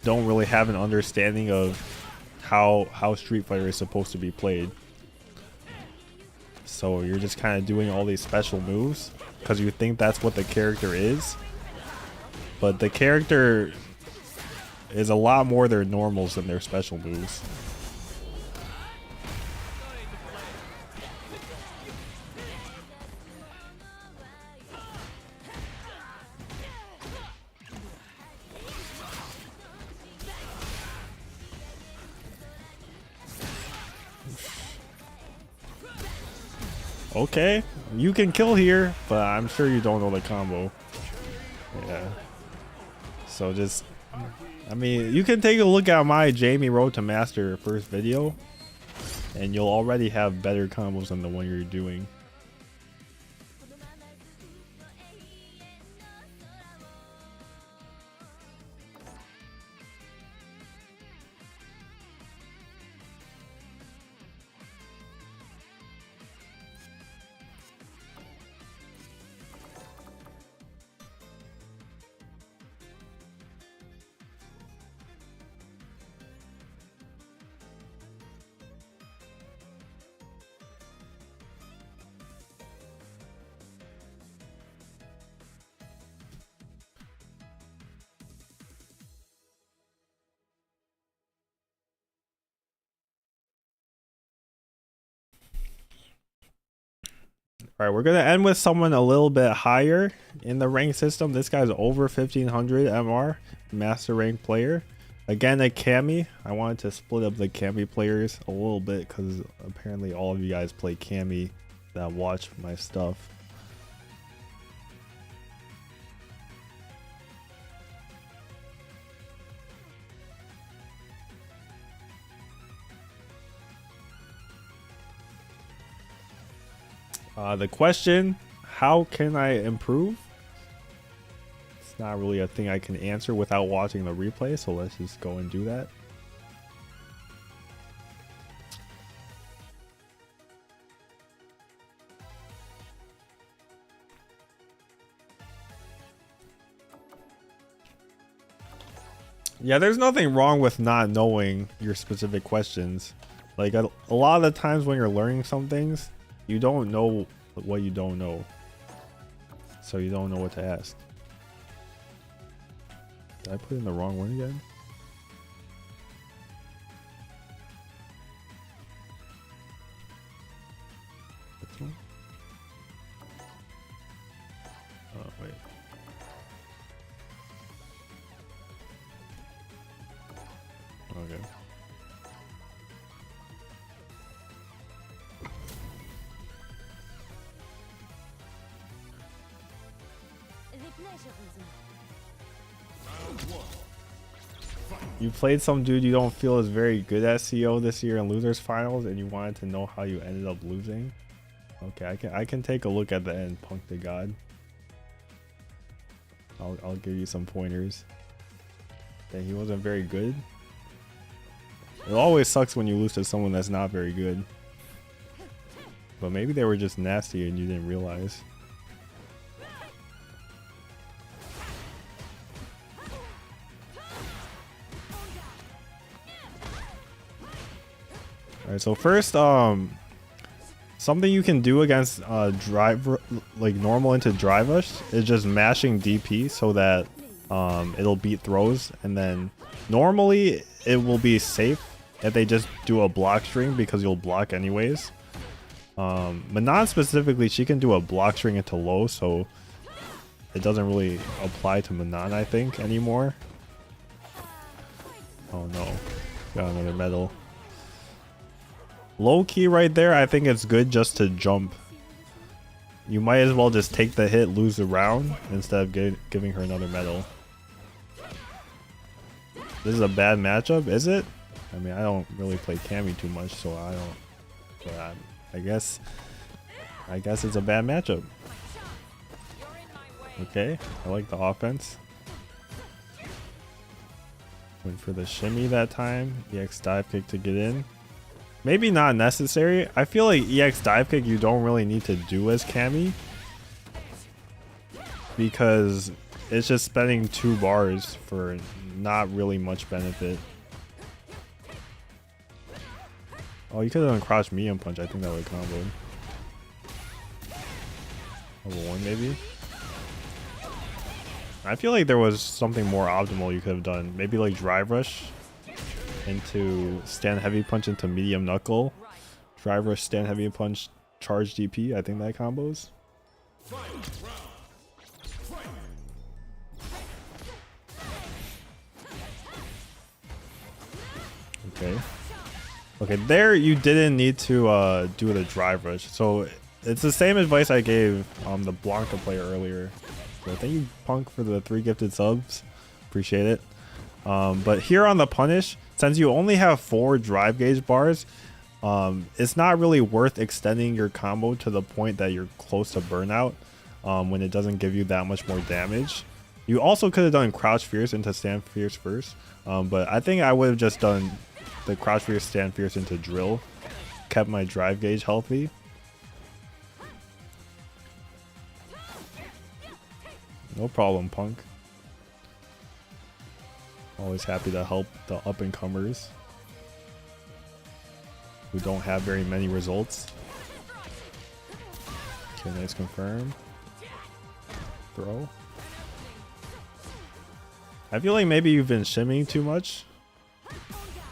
don't really have an understanding of how Street Fighter is supposed to be played. So you're just kind of doing all these special moves because you think that's what the character is. But the character is a lot more their normals than their special moves. Okay, you can kill here, but I'm sure you don't know the combo. Yeah. So just, I mean, you can take a look at my Jamie Road to Master first video, and you'll already have better combos than the one you're doing. All right, we're gonna end with someone a little bit higher in the rank system. This guy's over 1500 MR, master rank player. Again, a Cammy. I wanted to split up the Cammy players a little bit because apparently all of you guys play Cammy that watch my stuff. The question, how can I improve? It's not really a thing I can answer without watching the replay, so let's just go and do that. Yeah, there's nothing wrong with not knowing your specific questions. Like a lot of the times when you're learning some things, you don't know what you don't know, so you don't know what to ask. Did I put in the wrong one again? This one? Oh, wait. Okay. You played some dude you don't feel is very good at CO this year in losers finals, and you wanted to know how you ended up losing. Okay, I can take a look at the end, Punk to God. I'll give you some pointers. That he wasn't very good. It always sucks when you lose to someone that's not very good. But maybe they were just nasty and you didn't realize. Alright, so first, something you can do against like normal into drive rush is just mashing DP so that it'll beat throws, and then normally it will be safe if they just do a block string because you'll block anyways. Manon specifically, she can do a block string into low, so it doesn't really apply to Manon, I think, anymore. Oh no, got another medal. Low key right there, I think it's good just to jump. You might as well just take the hit, lose the round, instead of giving her another medal. This is a bad matchup, is it? I mean, I don't really play Cammy too much, so I don't. But I guess it's a bad matchup. Okay, I like the offense. Went for the shimmy that time. EX dive kick to get in. Maybe not necessary. I feel like EX dive kick you don't really need to do as Cammy, because it's just spending 2 bars for not really much benefit. Oh, you could have done crouch medium punch. I think that would combo. Level 1 maybe. I feel like there was something more optimal you could have done. Maybe like drive rush into stand heavy punch into medium knuckle. Drive rush, stand heavy punch, charge DP. I think that combos. Okay. Okay, there you didn't need to do the drive rush. So it's the same advice I gave the Blanca player earlier. So thank you, Punk, for the 3 gifted subs. Appreciate it. But here on the punish, since you only have 4 drive gauge bars, it's not really worth extending your combo to the point that you're close to burnout when it doesn't give you that much more damage. You also could have done crouch fierce into stand fierce first, but I think I would have just done the crouch fierce, stand fierce into drill, kept my drive gauge healthy. No problem, Punk. Always happy to help the up-and-comers who don't have very many results. Okay, nice confirm. Throw. I feel like maybe you've been shimmying too much.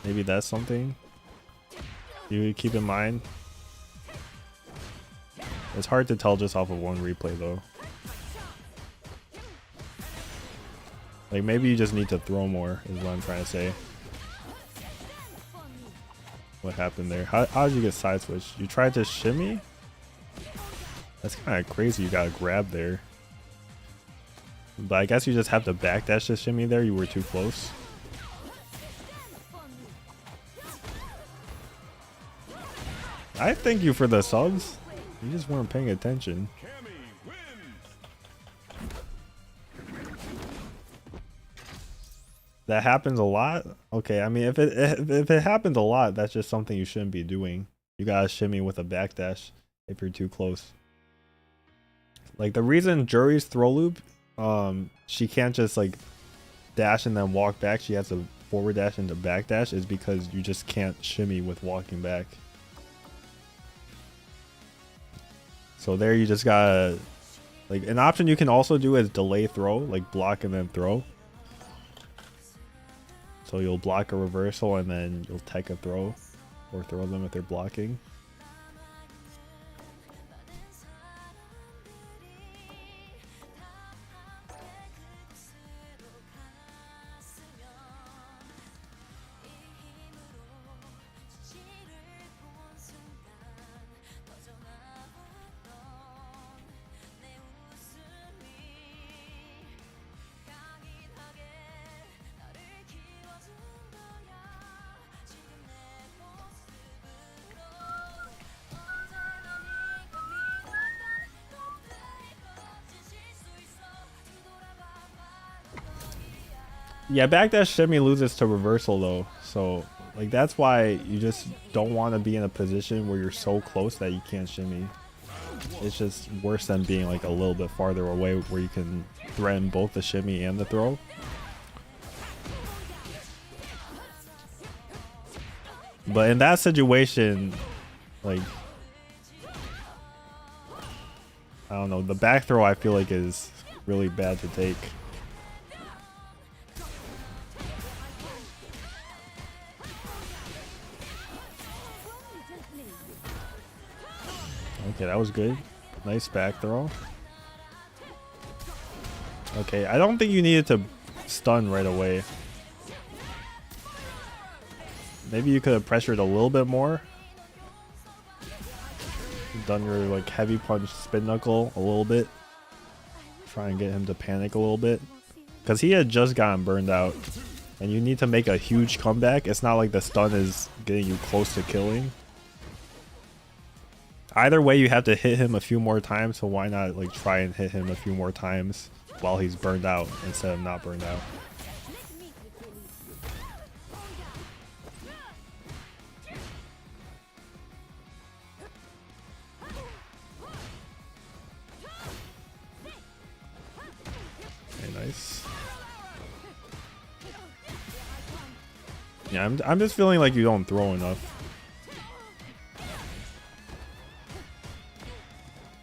Maybe that's something you keep in mind. It's hard to tell just off of one replay though. Like maybe you just need to throw more is what I'm trying to say. What happened there? How did you get side switch? You tried to shimmy? That's kind of crazy you got a grab there. But I guess you just have to backdash to shimmy there. You were too close. I thank you for the subs. You just weren't paying attention. That happens a lot. Okay, I mean if it happens a lot, that's just something you shouldn't be doing. You gotta shimmy with a backdash if you're too close. Like the reason Jury's throw loop, she can't just like dash and then walk back. She has to forward dash into backdash is because you just can't shimmy with walking back. So there you just gotta, like an option you can also do is delay throw, like block and then throw. So you'll block a reversal and then you'll tech a throw or throw them if they're blocking. Yeah, backdash shimmy loses to reversal though, so like that's why you just don't want to be in a position where you're so close that you can't shimmy. It's just worse than being like a little bit farther away where you can threaten both the shimmy and the throw. But in that situation, like I don't know, the back throw I feel like is really bad to take. Okay, that was good. Nice back throw. Okay, I don't think you needed to stun right away. Maybe you could have pressured a little bit more. Done your like heavy punch spin knuckle a little bit. Try and get him to panic a little bit. Because he had just gotten burned out. And you need to make a huge comeback. It's not like the stun is getting you close to killing. Either way, you have to hit him a few more times. So why not like try and hit him a few more times while he's burned out instead of not burned out. Okay, nice. Yeah, I'm just feeling like you don't throw enough.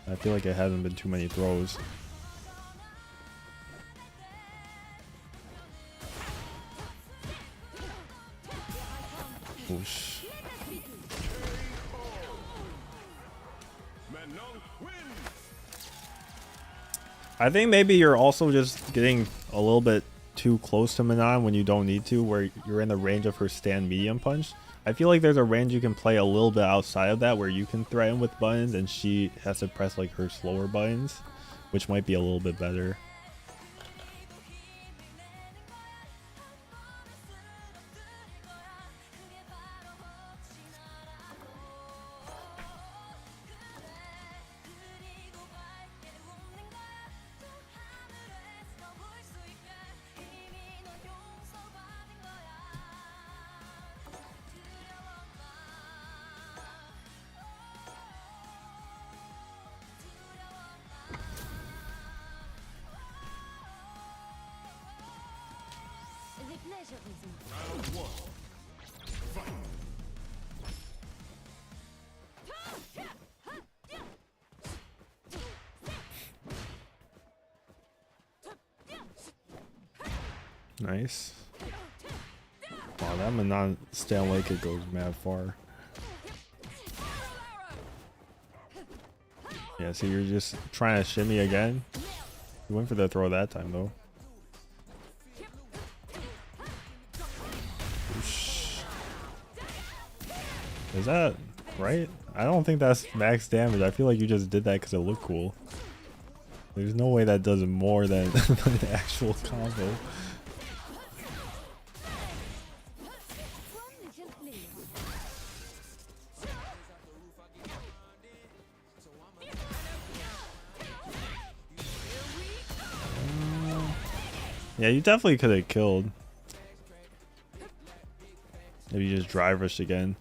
I feel like it hasn't been too many throws. Oosh. I think maybe you're also just getting a little bit too close to Manon when you don't need to, where you're in the range of her stand medium punch. I feel like there's a range you can play a little bit outside of that where you can threaten with buttons and she has to press like her slower buttons, which might be a little bit better. Nice. Wow, that Manon stand like it goes mad far. Yeah, see, you're just trying to shimmy again. You went for the throw that time though. Oosh. Is that right? I don't think that's max damage. I feel like you just did that because it looked cool. There's no way that does more than the actual combo. Yeah, you definitely could have killed. Maybe you just drive rush again.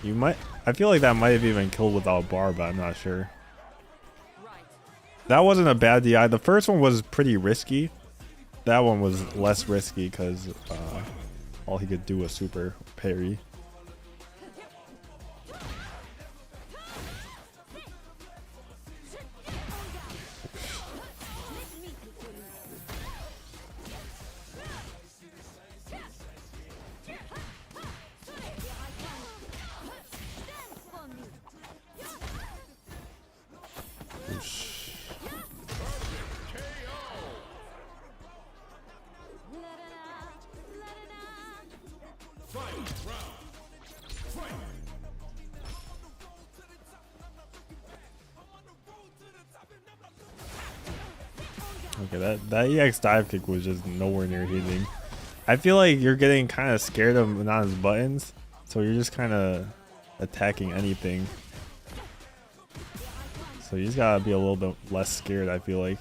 You might. I feel like that might have even killed without bar, but I'm not sure. That wasn't a bad DI. The first one was pretty risky. That one was less risky because all he could do was super parry. Okay, that EX dive kick was just nowhere near hitting. I feel like you're getting kind of scared of Manon's buttons, so you're just kind of attacking anything. So you just gotta be a little bit less scared, I feel like,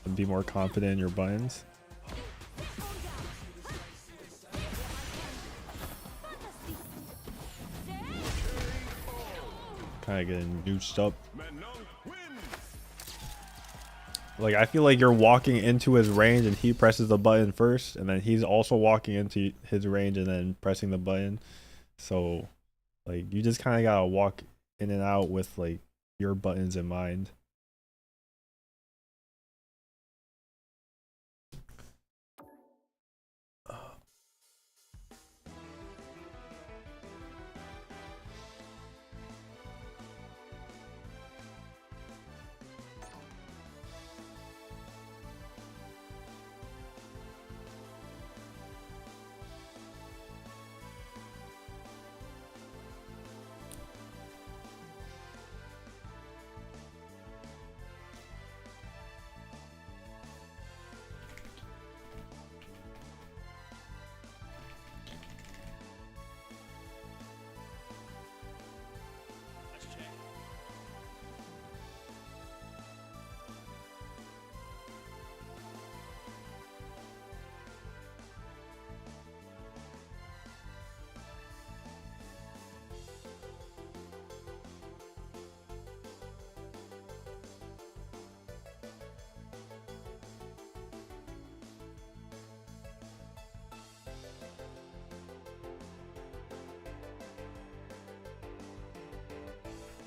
and be more confident in your buttons. Kind of getting nooched up. Like, I feel like you're walking into his range and he presses the button first, and then he's also walking into his range and then pressing the button. So, like, you just kind of gotta walk in and out with, like, your buttons in mind.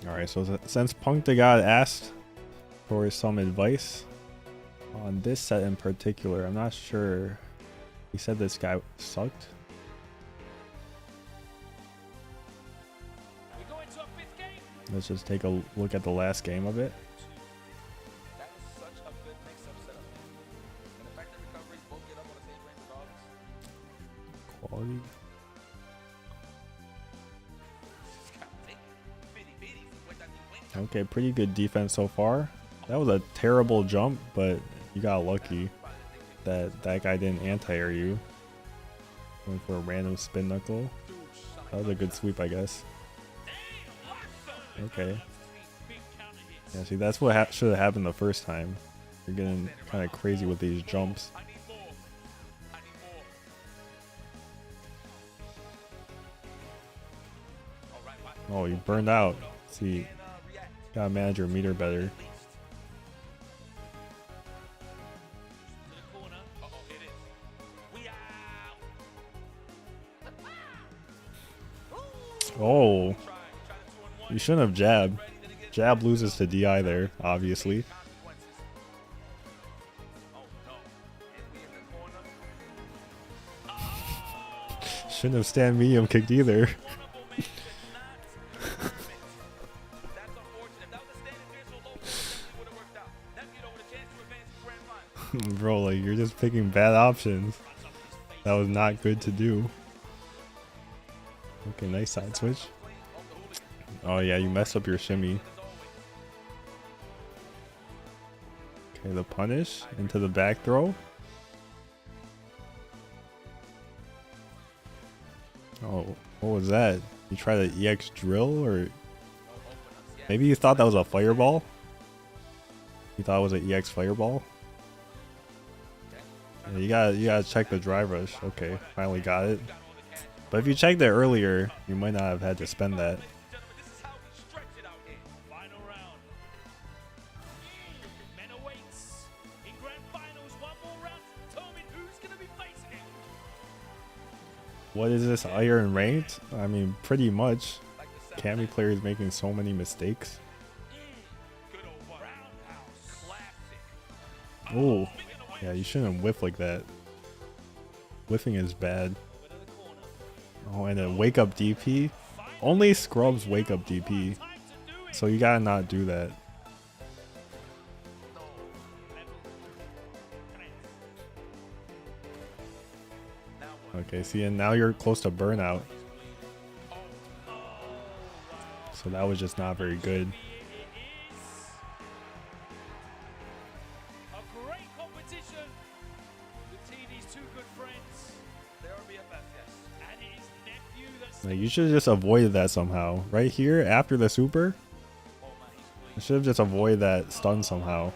All right, so since Punk the God asked for some advice on this set in particular, I'm not sure. He said this guy sucked. Let's just take a look at the last game of it. That is such a good mix-up setup. And the fact that recoveries both get up on the same range regardless. Quality. Okay, pretty good defense so far. That was a terrible jump, but you got lucky that that guy didn't anti-air you. Went for a random spin knuckle. That was a good sweep, I guess. Okay. Yeah, see, that's what should have happened the first time. You're getting kind of crazy with these jumps. Oh, you burned out. See, gotta manage your meter better. Oh, you shouldn't have jabbed. Jab loses to DI there, obviously. Shouldn't have stand medium kicked either. Bro, like, you're just picking bad options. That was not good to do. Okay, nice side switch. Oh yeah, you messed up your shimmy. Okay, the punish into the back throw. Oh, what was that? You tried the EX drill, or maybe you thought that was a fireball? You thought it was an EX fireball? Yeah, you gotta check the drive rush. Okay, finally got it. But if you checked it earlier, you might not have had to spend that. What is this, iron ranked? I mean, pretty much. Cammy player is making so many mistakes. Oh, yeah, you shouldn't whiff like that. Whiffing is bad. Oh, and then wake up DP. Only scrubs wake up DP. So you gotta not do that. Okay, see, and now you're close to burnout. So that was just not very good. Like, you should have just avoided that somehow. Right here, after the super, you should have just avoided that stun somehow.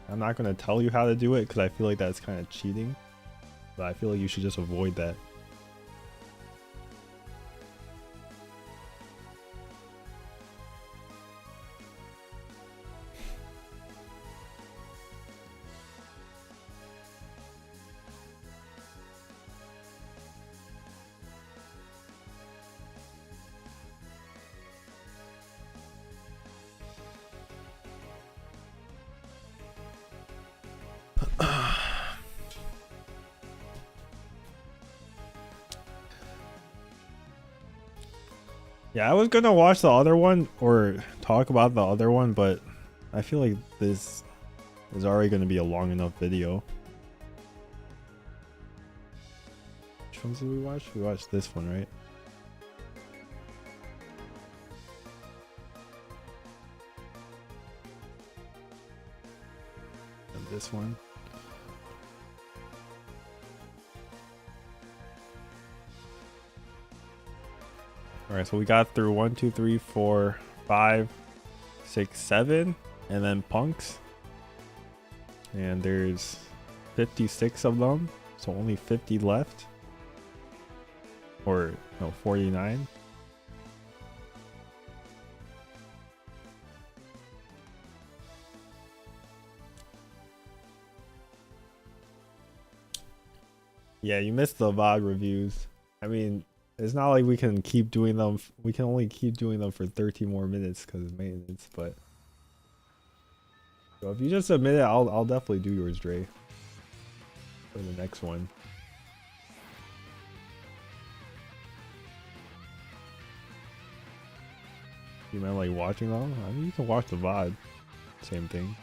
I'm not going to tell you how to do it because I feel like that's kind of cheating. But I feel like you should just avoid that. Yeah, I was gonna watch the other one or talk about the other one, but I feel like this is already gonna be a long enough video. Which ones did we watch? We watched this one, right? And this one. All right, so we got through 1, 2, 3, 4, 5, 6, 7, and then punks. And there's 56 of them, so only 50 left. Or no, 49. Yeah, you missed the VOD reviews. I mean, It's not like we can keep doing them. We can only keep doing them for 30 more minutes because of maintenance. But so if you just submit it, I'll definitely do yours, Dre, for the next one. You meant like watching them? I mean, you can watch the VOD. Same thing.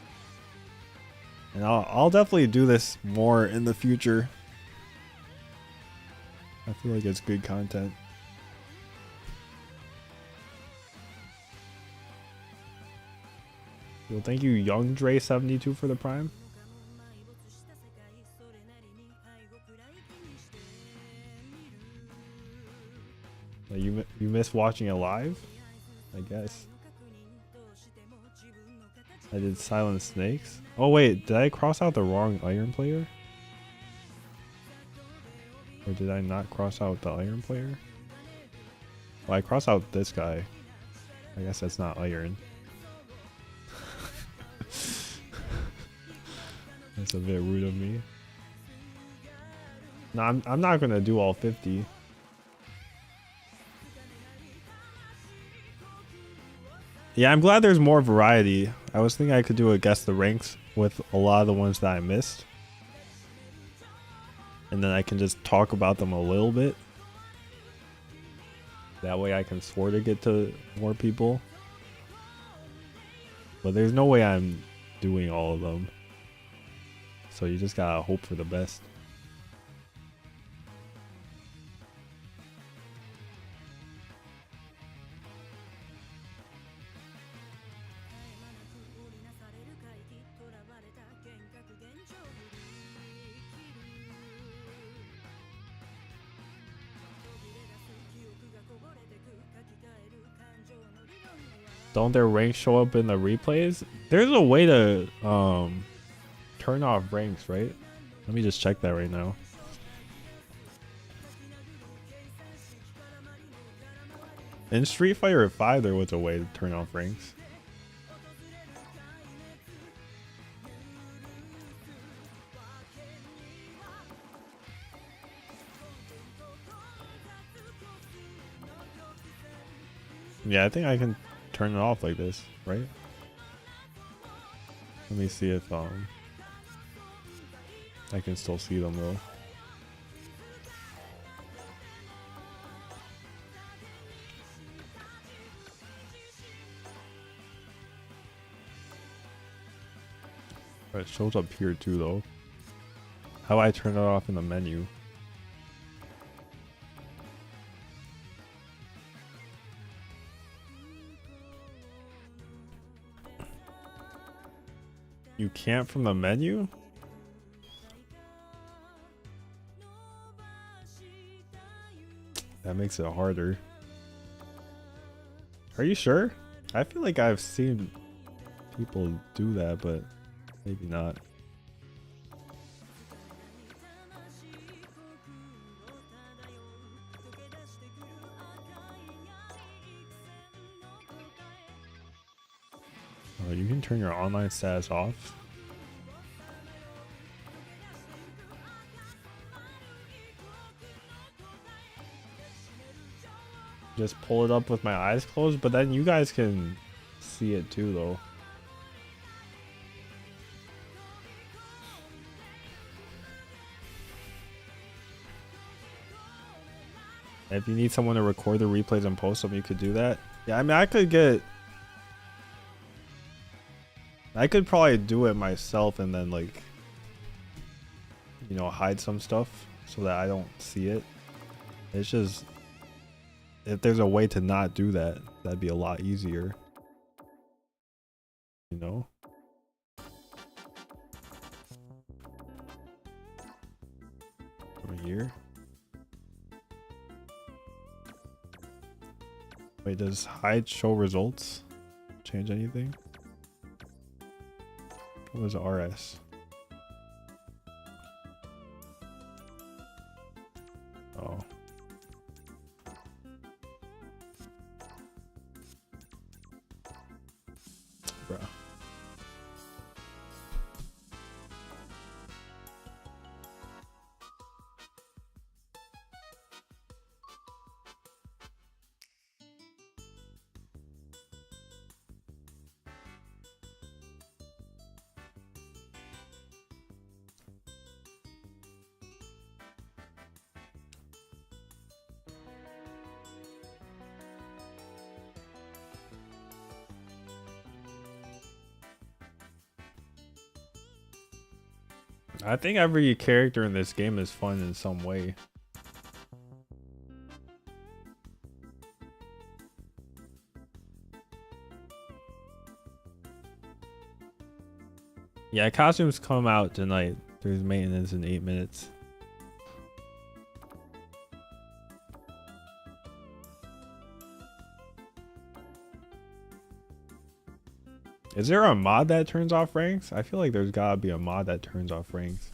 And I'll definitely do this more in the future. I feel like it's good content. Well, thank you, Young Dre 72 for the Prime. You miss watching it live? I guess. I did Silent Snakes. Oh wait, did I cross out the wrong Iron player? Or did I not cross out the Iron player? Well, I crossed out this guy. I guess that's not Iron. That's a bit rude of me. No, I'm not gonna do all 50. Yeah, I'm glad there's more variety. I was thinking I could do a guess the ranks with a lot of the ones that I missed. And then I can just talk about them a little bit. That way I can sort of get to more people. But there's no way I'm doing all of them. So you just gotta hope for the best. Don't their ranks show up in the replays? There's a way to turn off ranks, right? Let me just check that right now. In Street Fighter 5, there was a way to turn off ranks. Yeah, I think I can turn it off like this, right? Let me see if I can still see them though. But it shows up here too though. How do I turn it off in the menu? You can't from the menu? That makes it harder. Are you sure? I feel like I've seen people do that, but maybe not. Oh, you can turn your online status off. Just pull it up with my eyes closed, but then you guys can see it too though. If you need someone to record the replays and post them, you could do that. Yeah, I mean, I could probably do it myself and then like, you know, hide some stuff so that I don't see it. It's just, if there's a way to not do that, that'd be a lot easier. You know? Over here. Wait, does hide show results change anything? What was RS? Oh. Bruh. I think every character in this game is fun in some way. Yeah, costumes come out tonight. There's maintenance in 8 minutes. Is there a mod that turns off ranks? I feel like there's gotta be a mod that turns off ranks.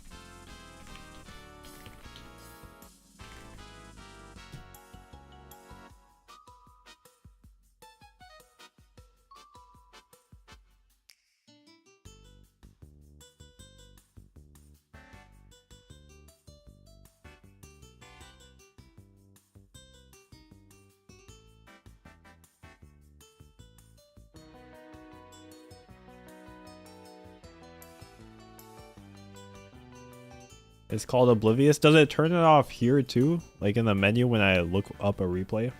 It's called Oblivious. Does it turn it off here too? Like in the menu when I look up a replay?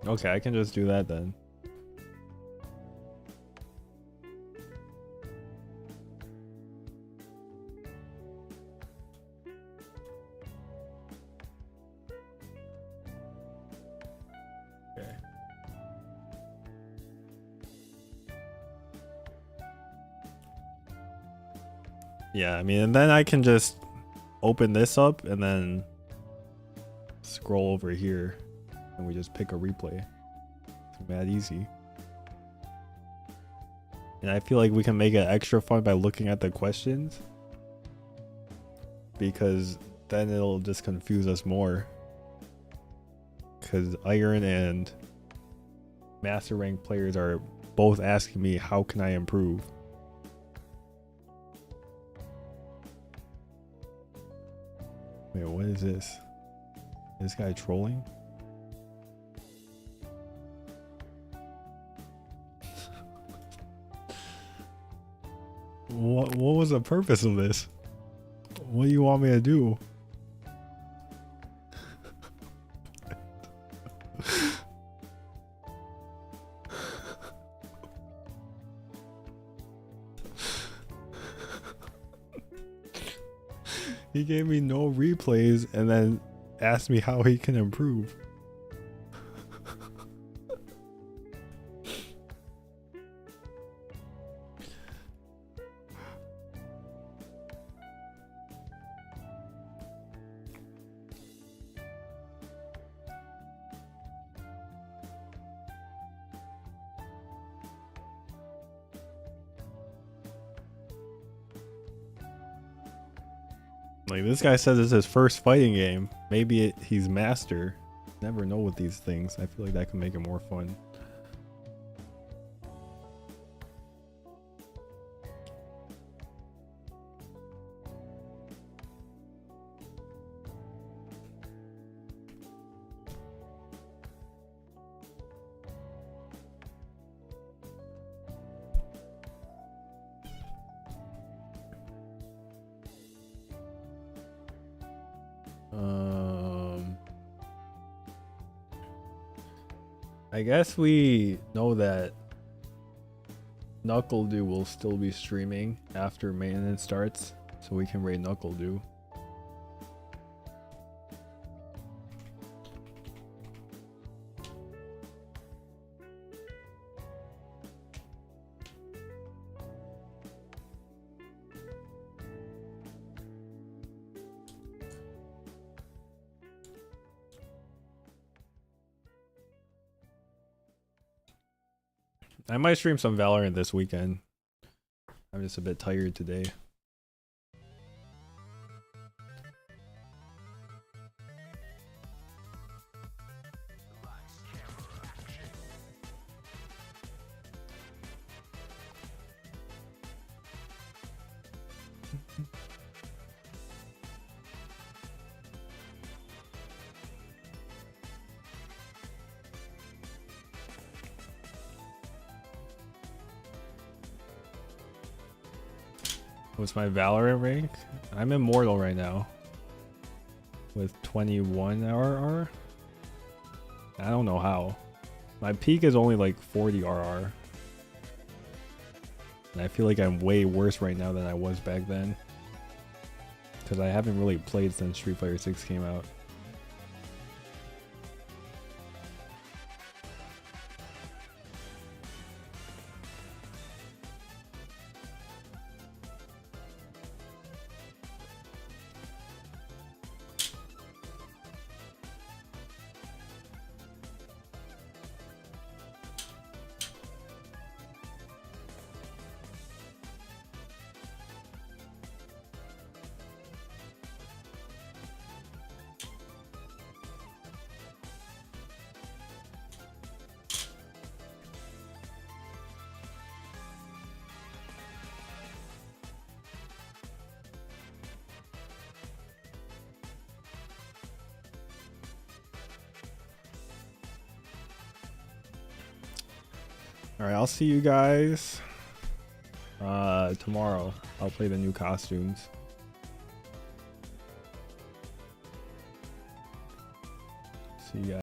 Okay, I can just do that then. Okay. Yeah, I mean, and then I can just open this up and then scroll over here and we just pick a replay. It's mad easy. And I feel like we can make it extra fun by looking at the questions, because then it'll just confuse us more. Because Iron and Master Rank players are both asking me, how can I improve? Wait, what is this? This guy trolling? What was the purpose of this? What do you want me to do? He gave me no replays and then asked me how he can improve. Like, this guy says it's his first fighting game. Maybe he's master. Never know with these things. I feel like that can make it more fun. I guess we know that NuckleDo will still be streaming after maintenance starts, so we can raid NuckleDo. I might stream some Valorant this weekend. I'm just a bit tired today. What's my Valorant rank? I'm immortal right now with 21 RR. I don't know how. My peak is only like 40 RR. And I feel like I'm way worse right now than I was back then. Because I haven't really played since Street Fighter 6 came out. All right, I'll see you guys tomorrow. I'll play the new costumes. See you guys.